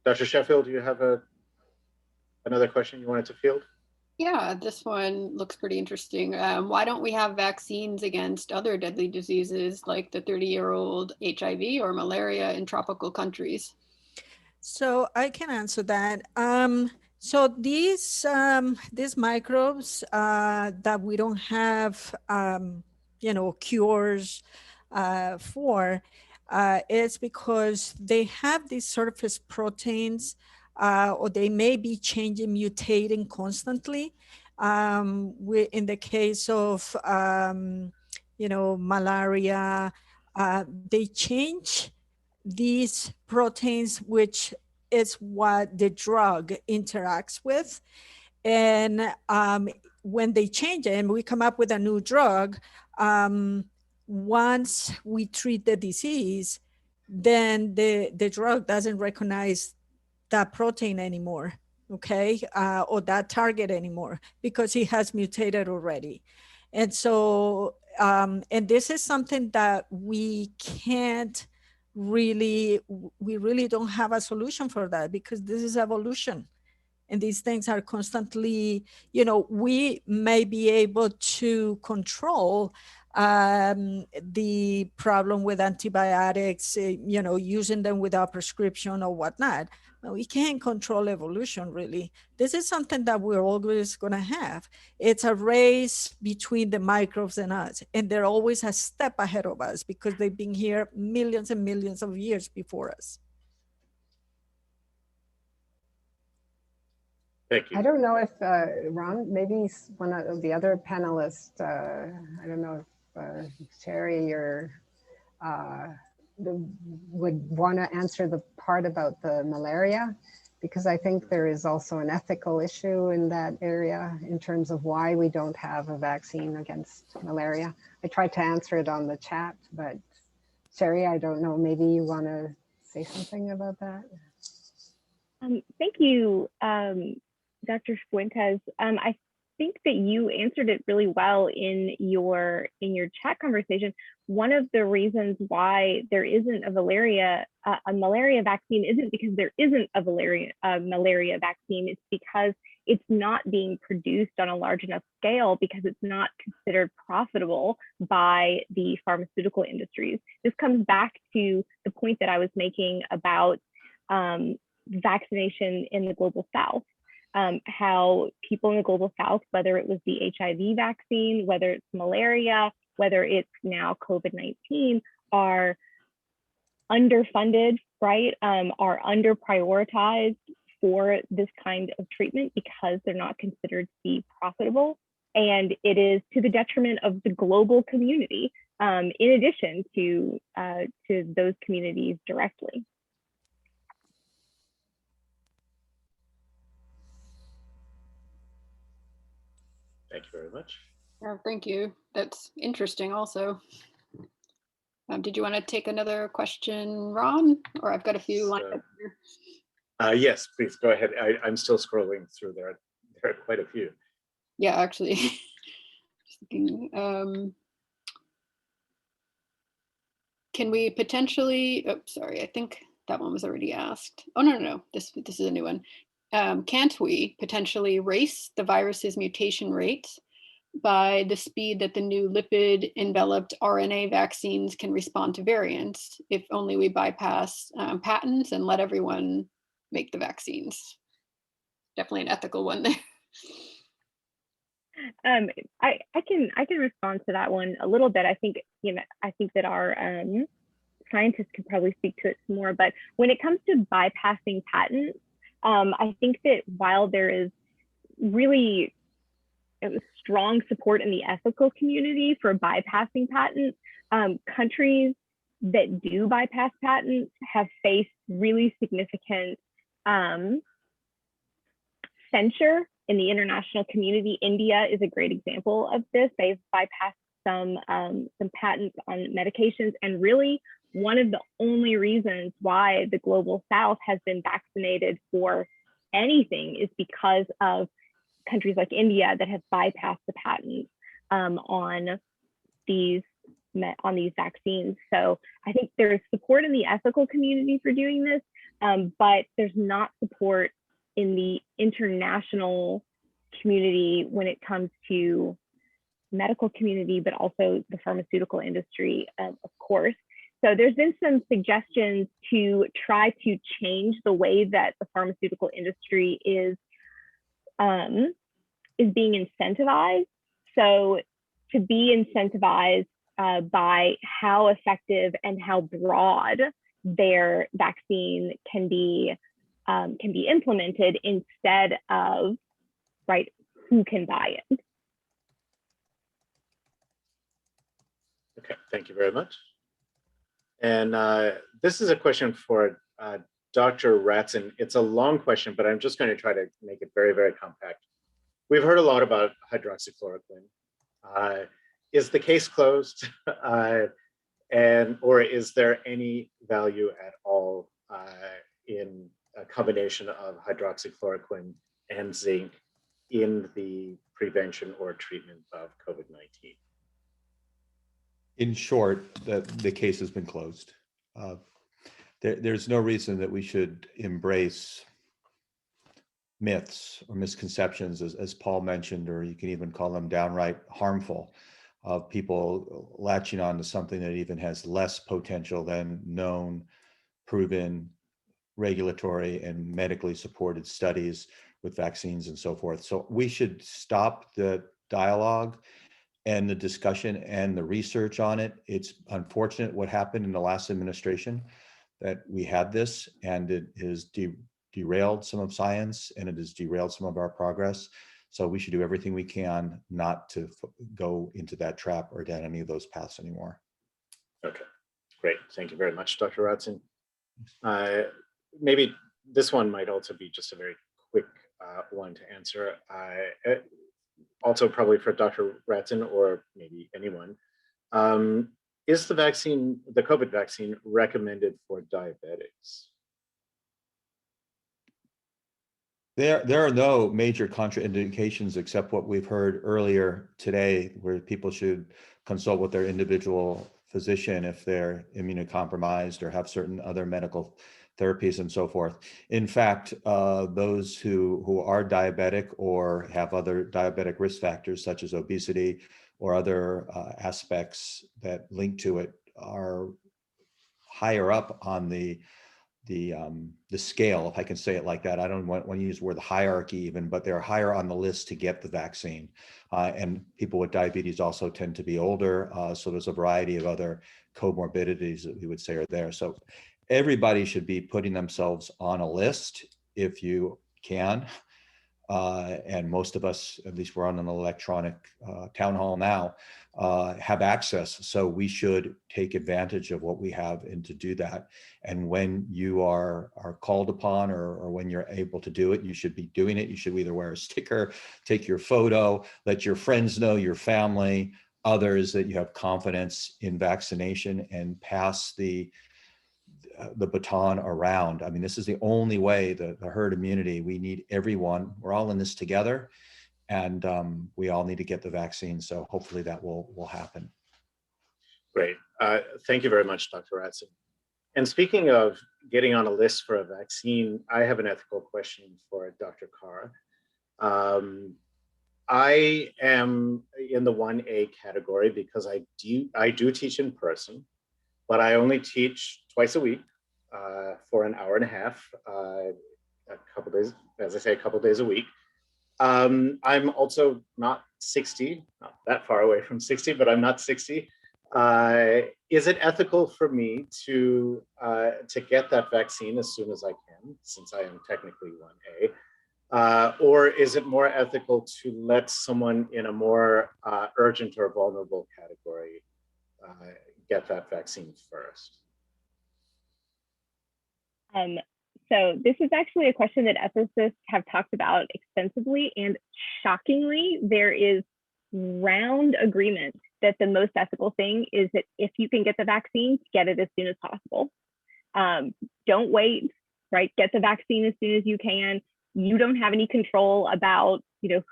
Dr. Sheffield, do you have another question you wanted to field? Yeah, this one looks pretty interesting. Why don't we have vaccines against other deadly diseases like the 30-year-old HIV or malaria in tropical countries? So I can answer that. So these microbes that we don't have, cures for, is because they have these surface proteins, or they may be changing, mutating constantly. In the case of, malaria, they change these proteins, which is what the drug interacts with. And when they change it and we come up with a new drug, once we treat the disease, then the drug doesn't recognize that protein anymore, okay, or that target anymore, because it has mutated already. And so, and this is something that we really don't have a solution for that, because this is evolution. And these things are constantly, we may be able to control the problem with antibiotics, using them without prescription or whatnot. But we can't control evolution, really. This is something that we're always going to have. It's a race between the microbes and us, and they're always a step ahead of us because they've been here millions and millions of years before us. Thank you. I don't know if, Ron, maybe one of the other panelists, I don't know if Cheri or would want to answer the part about the malaria, because I think there is also an ethical issue in that area in terms of why we don't have a vaccine against malaria. I tried to answer it on the chat, but Cheri, I don't know, maybe you want to say something about that? Thank you, Dr. Fuentes. I think that you answered it really well in your chat conversation. One of the reasons why there isn't a malaria vaccine isn't because there isn't a malaria vaccine. It's because it's not being produced on a large enough scale, because it's not considered profitable by the pharmaceutical industries. This comes back to the point that I was making about vaccination in the global South. How people in the global South, whether it was the HIV vaccine, whether it's malaria, whether it's now COVID-19, are underfunded, right? Are under prioritized for this kind of treatment because they're not considered to be profitable. And it is to the detriment of the global community, in addition to those communities directly. Thank you very much. Thank you. That's interesting also. Did you want to take another question, Ron? Or I've got a few lined up here. Yes, please go ahead. I'm still scrolling through there. There are quite a few. Yeah, actually. Just thinking, can we potentially, oh, sorry, I think that one was already asked. Oh, no. This is a new one. Can't we potentially race the virus's mutation rate by the speed that the new lipid enveloped RNA vaccines can respond to variants, if only we bypass patents and let everyone make the vaccines? Definitely an ethical one there. I can respond to that one a little bit. I think that our scientists could probably speak to it some more. But when it comes to bypassing patents, I think that while there is really strong support in the ethical community for bypassing patents, countries that do bypass patents have faced really significant censure in the international community. India is a great example of this. They've bypassed some patents on medications, and really one of the only reasons why the global south has been vaccinated for anything is because of countries like India that have bypassed the patents on these vaccines. So I think there's support in the ethical community for doing this, but there's not support in the international community when it comes to medical community, but also the pharmaceutical industry, of course. So there's been some suggestions to try to change the way that the pharmaceutical industry is being incentivized. So to be incentivized by how effective and how broad their vaccine can be implemented, instead of who can buy it. Okay, thank you very much. And this is a question for Dr. Razan. It's a long question, but I'm just going to try to make it very, very compact. We've heard a lot about hydroxychloroquine. Is the case closed? Or is there any value at all in a combination of hydroxychloroquine and zinc in the prevention or treatment of COVID-19? In short, the case has been closed. There's no reason that we should embrace myths or misconceptions, as Paul mentioned, or you can even call them downright harmful, of people latching on to something that even has less potential than known, proven, regulatory and medically supported studies with vaccines and so forth. So we should stop the dialogue and the discussion and the research on it. It's unfortunate what happened in the last administration, that we had this, and it has derailed some of science, and it has derailed some of our progress. So we should do everything we can not to go into that trap or down any of those paths anymore. Okay, great. Thank you very much, Dr. Razan. Maybe this one might also be just a very quick one to answer. Also probably for Dr. Razan, or maybe anyone. Is the vaccine, the COVID vaccine, recommended for diabetics? There are no major contraindications except what we've heard earlier today, where people should consult with their individual physician if they're immunocompromised or have certain other medical therapies and so forth. In fact, those who are diabetic or have other diabetic risk factors, such as obesity or other aspects that link to it, are higher up on the scale, if I can say it like that. I don't want to use the word hierarchy even, but they're higher on the list to get the vaccine. And people with diabetes also tend to be older. So there's a variety of other comorbidities that we would say are there. So everybody should be putting themselves on a list if you can. And most of us, at least we're on an electronic town hall now, have access. So we should take advantage of what we have and to do that. And when you are called upon, or when you're able to do it, you should be doing it. You should either wear a sticker, take your photo, let your friends know, your family, others, that you have confidence in vaccination, and pass the the baton around. I mean, this is the only way, the herd immunity. We need everyone. We're all in this together, and we all need to get the vaccine. So hopefully that will happen. Great. Thank you very much, Dr. Razan. And speaking of getting on a list for a vaccine, I have an ethical question for Dr. Carr. I am in the 1A category because I do teach in person, but I only teach twice a week for an hour and a half, a couple days, as I say, a couple days a week. I'm also not 60, not that far away from 60, but I'm not 60. Is it ethical for me to get that vaccine as soon as I can, since I am technically 1A? Or is it more ethical to let someone in a more urgent or vulnerable category get that vaccine first? So this is actually a question that ethicists have talked about extensively, and shockingly, there is round agreement that the most ethical thing is that if you can get the vaccine, get it as soon as possible. Don't wait, right? Get the vaccine as soon as you can. You don't have any control about,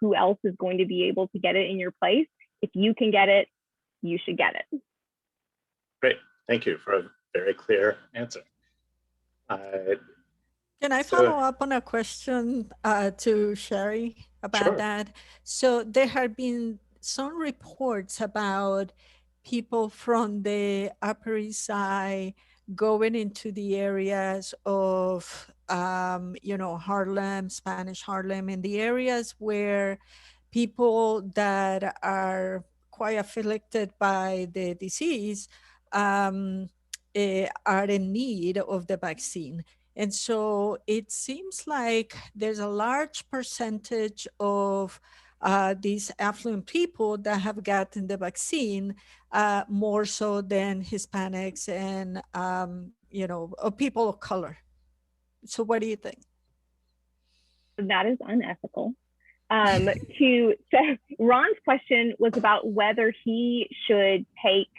who else is going to be able to get it in your place. If you can get it, you should get it. Great, thank you for a very clear answer. Can I follow up on a question to Cheri about that? So there have been some reports about people from the Upper East Side going into the areas of, Harlem, Spanish Harlem, in the areas where people that are quite afflicted by the disease are in need of the vaccine. And so it seems like there's a large percentage of these affluent people that have gotten the vaccine, more so than Hispanics and, people of color. So what do you think? That is unethical. So Ron's question was about whether he should take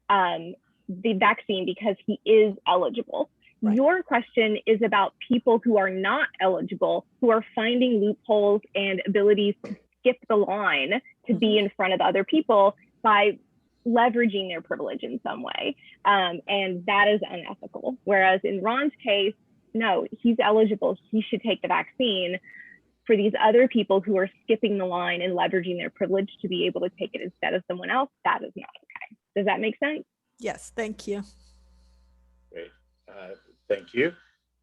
the vaccine because he is eligible. Right. Your question is about people who are not eligible, who are finding loopholes and abilities to skip the line to be in front of other people by leveraging their privilege in some way. And that is unethical. Whereas in Ron's case, no, he's eligible. He should take the vaccine. For these other people who are skipping the line and leveraging their privilege to be able to take it instead of someone else, that is not okay. Does that make sense? Yes, thank you. Great. Thank you.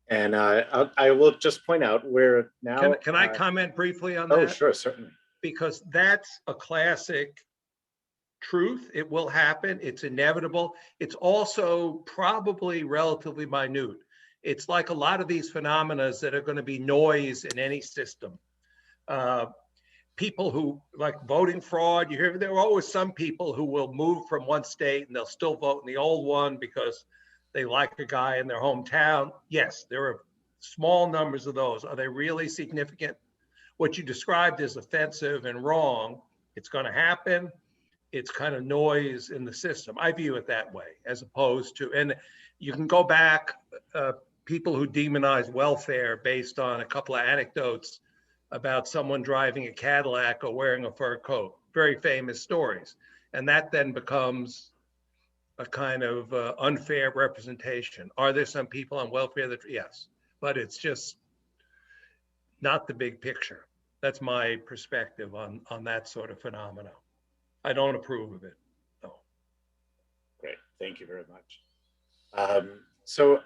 And I will just point out we're now. Can I comment briefly on that? Oh, sure, certainly. Because that's a classic truth. It will happen. It's inevitable. It's also probably relatively minute. It's like a lot of these phenomena that are going to be noise in any system. People who, like voting fraud, you hear there are always some people who will move from one state and they'll still vote in the old one because they like a guy in their hometown. Yes, there are small numbers of those. Are they really significant? What you described as offensive and wrong, it's going to happen. It's kind of noise in the system. I view it that way, as opposed to, and you can go back, people who demonize welfare based on a couple of anecdotes about someone driving a Cadillac or wearing a fur coat, very famous stories. And that then becomes a kind of unfair representation. Are there some people on welfare that, yes, but it's just not the big picture. That's my perspective on that sort of phenomena. I don't approve of it, no. Great, thank you very much. So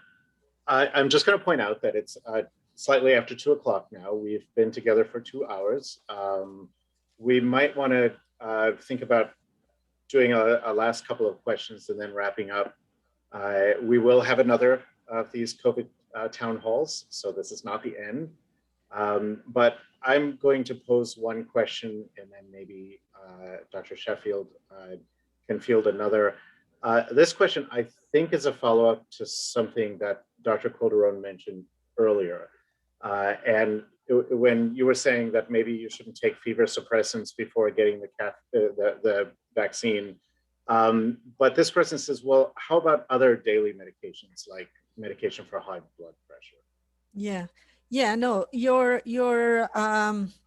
I'm just going to point out that it's slightly after 2 o'clock now. We've been together for 2 hours. We might want to think about doing a last couple of questions and then wrapping up. We will have another of these COVID town halls, so this is not the end. But I'm going to pose one question and then maybe Dr. Sheffield can field another. This question, I think, is a follow-up to something that Dr. Calderon mentioned earlier. And when you were saying that maybe you shouldn't take fever suppressants before getting the vaccine. But this person says, well, how about other daily medications like medication for high blood pressure. Yeah. Yeah, no, your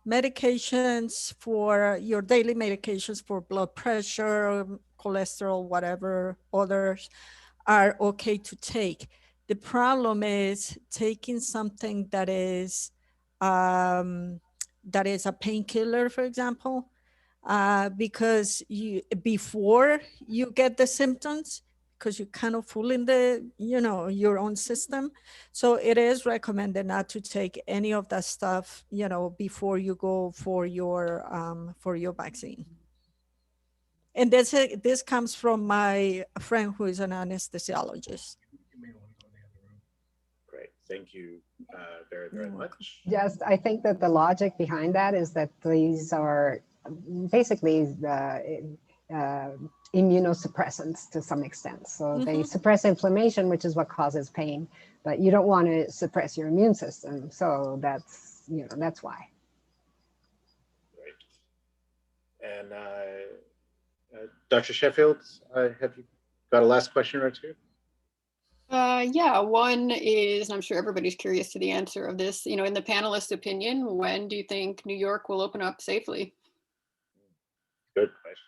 medications for your daily medications for blood pressure, cholesterol, whatever others are okay to take. The problem is taking something that is a painkiller, for example, because before you get the symptoms, because you're kind of fooling your own system. So it is recommended not to take any of that stuff, before you go for your vaccine. And this comes from my friend who is an anesthesiologist. Great, thank you very, very much. Just, I think that the logic behind that is that these are basically immunosuppressants to some extent. So they suppress inflammation, which is what causes pain, but you don't want to suppress your immune system. So that's why. Great. And Dr. Sheffield, have you got a last question or two? Yeah, one is, and I'm sure everybody's curious to the answer of this, in the panelist opinion, when do you think New York will open up safely? Good question.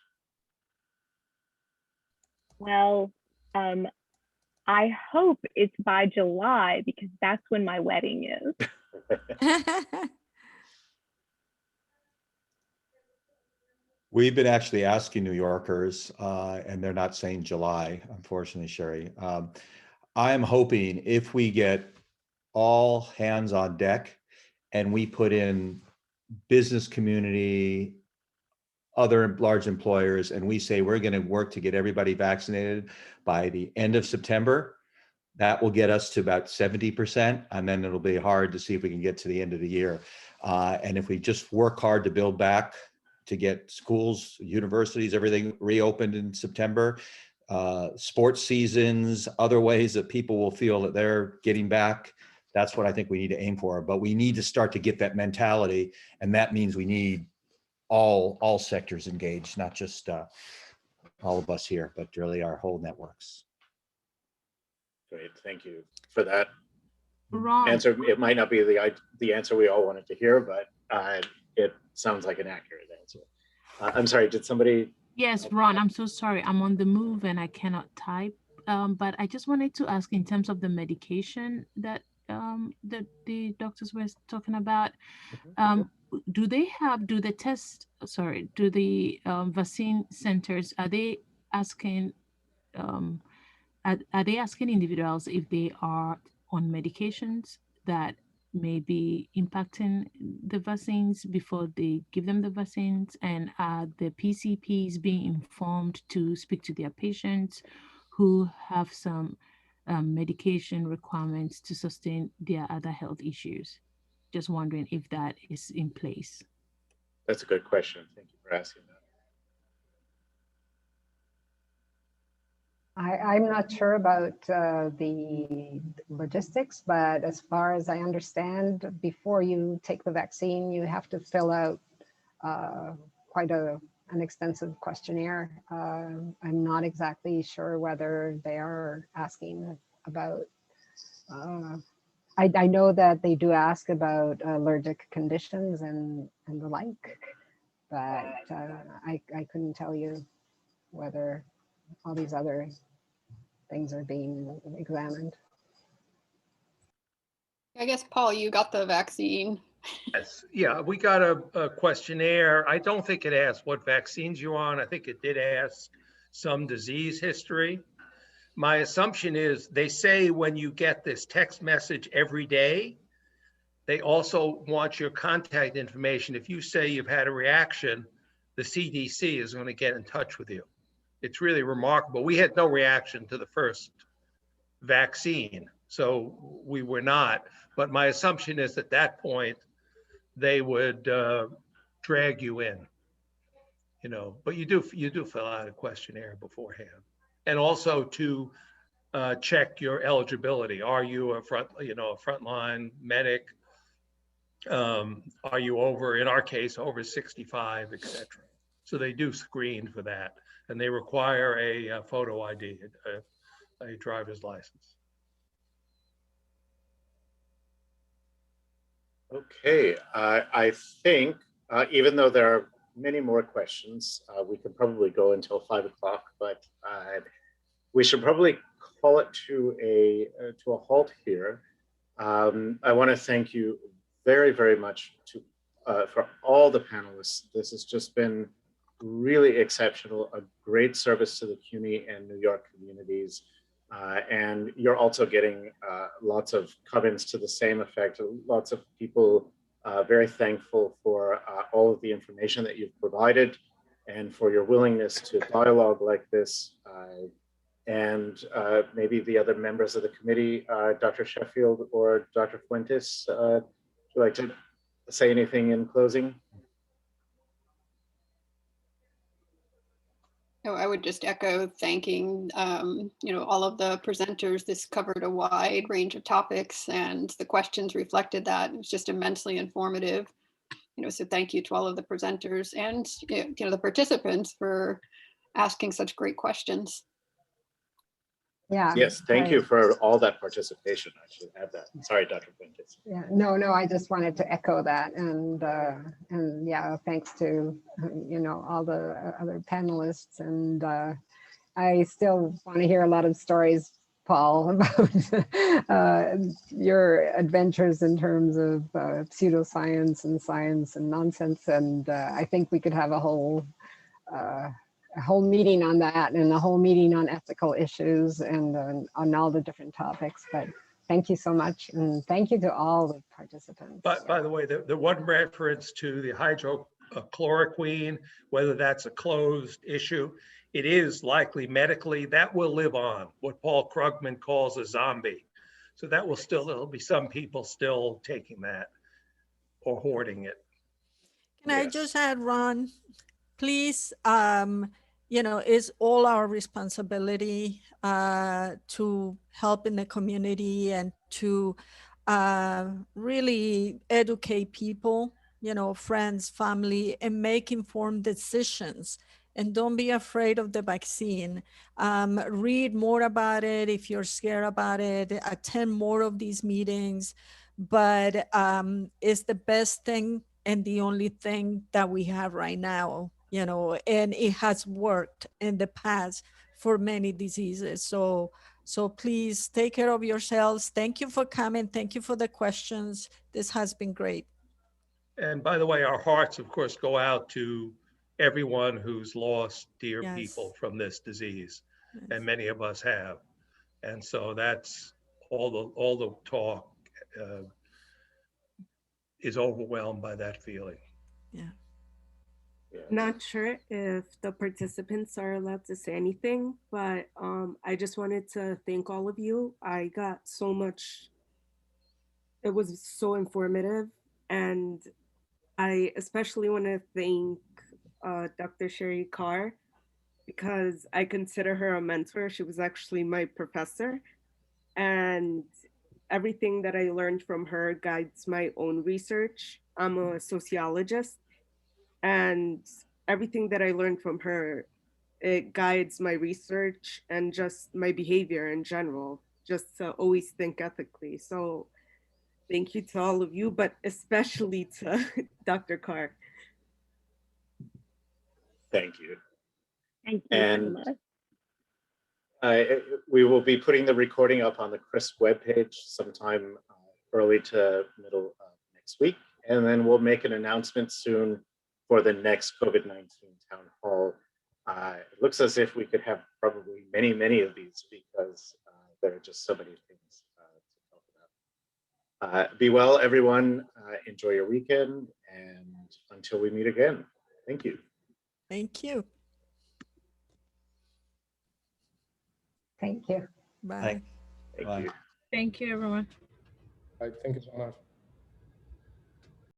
Well, I hope it's by July because that's when my wedding is. We've been actually asking New Yorkers, and they're not saying July, unfortunately, Cheri. I am hoping if we get all hands on deck and we put in business community, other large employers, and we say we're going to work to get everybody vaccinated by the end of September, that will get us to about 70%, and then it'll be hard to see if we can get to the end of the year. And if we just work hard to build back, to get schools, universities, everything reopened in September, sports seasons, other ways that people will feel that they're getting back, that's what I think we need to aim for. But we need to start to get that mentality, and that means we need all sectors engaged, not just all of us here, but really our whole networks. Great, thank you for that Ron. answer. It might not be the answer we all wanted to hear, but it sounds like an accurate answer. I'm sorry, did somebody? Yes, Ron, I'm so sorry. I'm on the move and I cannot type. But I just wanted to ask in terms of the medication that the doctors were talking about. Do the vaccine centers, are they asking individuals if they are on medications that may be impacting the vaccines before they give them the vaccines? And are the PCPs being informed to speak to their patients who have some medication requirements to sustain their other health issues? Just wondering if that is in place. That's a good question. Thank you for asking that. I'm not sure about the logistics, but as far as I understand, before you take the vaccine, you have to fill out quite an extensive questionnaire. I'm not exactly sure whether they are asking about, I know that they do ask about allergic conditions and the like, but I couldn't tell you whether all these other things are being examined. I guess, Paul, you got the vaccine. Yes, yeah, we got a questionnaire. I don't think it asked what vaccines you're on. I think it did ask some disease history. My assumption is they say when you get this text message every day, they also want your contact information. If you say you've had a reaction, the CDC is going to get in touch with you. It's really remarkable. We had no reaction to the first vaccine, so we were not. But my assumption is at that point, they would drag you in, but you do fill out a questionnaire beforehand. And also to check your eligibility. Are you a frontline medic? Are you in our case, over 65, et cetera. So they do screen for that. And they require a photo ID, a driver's license. Okay, I think even though there are many more questions, we could probably go until 5 o'clock, but we should probably call it to a halt here. I want to thank you very, very much for all the panelists. This has just been really exceptional, a great service to the CUNY and New York communities. And you're also getting lots of comments to the same effect. Lots of people very thankful for all of the information that you've provided and for your willingness to dialogue like this. And maybe the other members of the committee, Dr. Sheffield or Dr. Fuentes, would you like to say anything in closing? No, I would just echo thanking, all of the presenters. This covered a wide range of topics, and the questions reflected that. It was just immensely informative. So thank you to all of the presenters and the participants for asking such great questions. Yeah. Yes, thank you for all that participation. I should add that. Sorry, Dr. Fuentes. Yeah, no, I just wanted to echo that, and yeah, thanks to all the other panelists, and I still want to hear a lot of stories, Paul, about your adventures in terms of pseudoscience and science and nonsense, and I think we could have a whole meeting on that, and a whole meeting on ethical issues and on all the different topics. But thank you so much, and thank you to all the participants. But by the way, the one reference to the hydrochloroquine, whether that's a closed issue, it is likely medically that will live on, what Paul Krugman calls a zombie. So that will still, there'll be some people still taking that or hoarding it. Can I just add, Ron, please, it's all our responsibility to help in the community and to really educate people, friends, family, and make informed decisions. And don't be afraid of the vaccine. Read more about it if you're scared about it. Attend more of these meetings. But it's the best thing and the only thing that we have right now, and it has worked in the past for many diseases. So please take care of yourselves. Thank you for coming. Thank you for the questions. This has been great. And by the way, our hearts, of course, go out to everyone who's lost dear people from this disease, and many of us have. And so that's all the talk is overwhelmed by that feeling. Yeah. Not sure if the participants are allowed to say anything, but I just wanted to thank all of you. I got so much, it was so informative, and I especially want to thank Dr. Cheri Carr, because I consider her a mentor. She was actually my professor, and everything that I learned from her guides my own research. I'm a sociologist, and everything that I learned from her, it guides my research and just my behavior in general, just to always think ethically. So thank you to all of you, but especially to Dr. Carr. Thank you. Thank you and so much. We will be putting the recording up on the CRSP webpage sometime early to middle of next week. And then we'll make an announcement soon for the next COVID-19 town hall. It looks as if we could have probably many, many of these, because there are just so many things to talk about. Be well, everyone. Enjoy your weekend, and until we meet again, thank you. Thank you. Thank you. Bye. Thank you. Thank you, everyone. Thank you so much.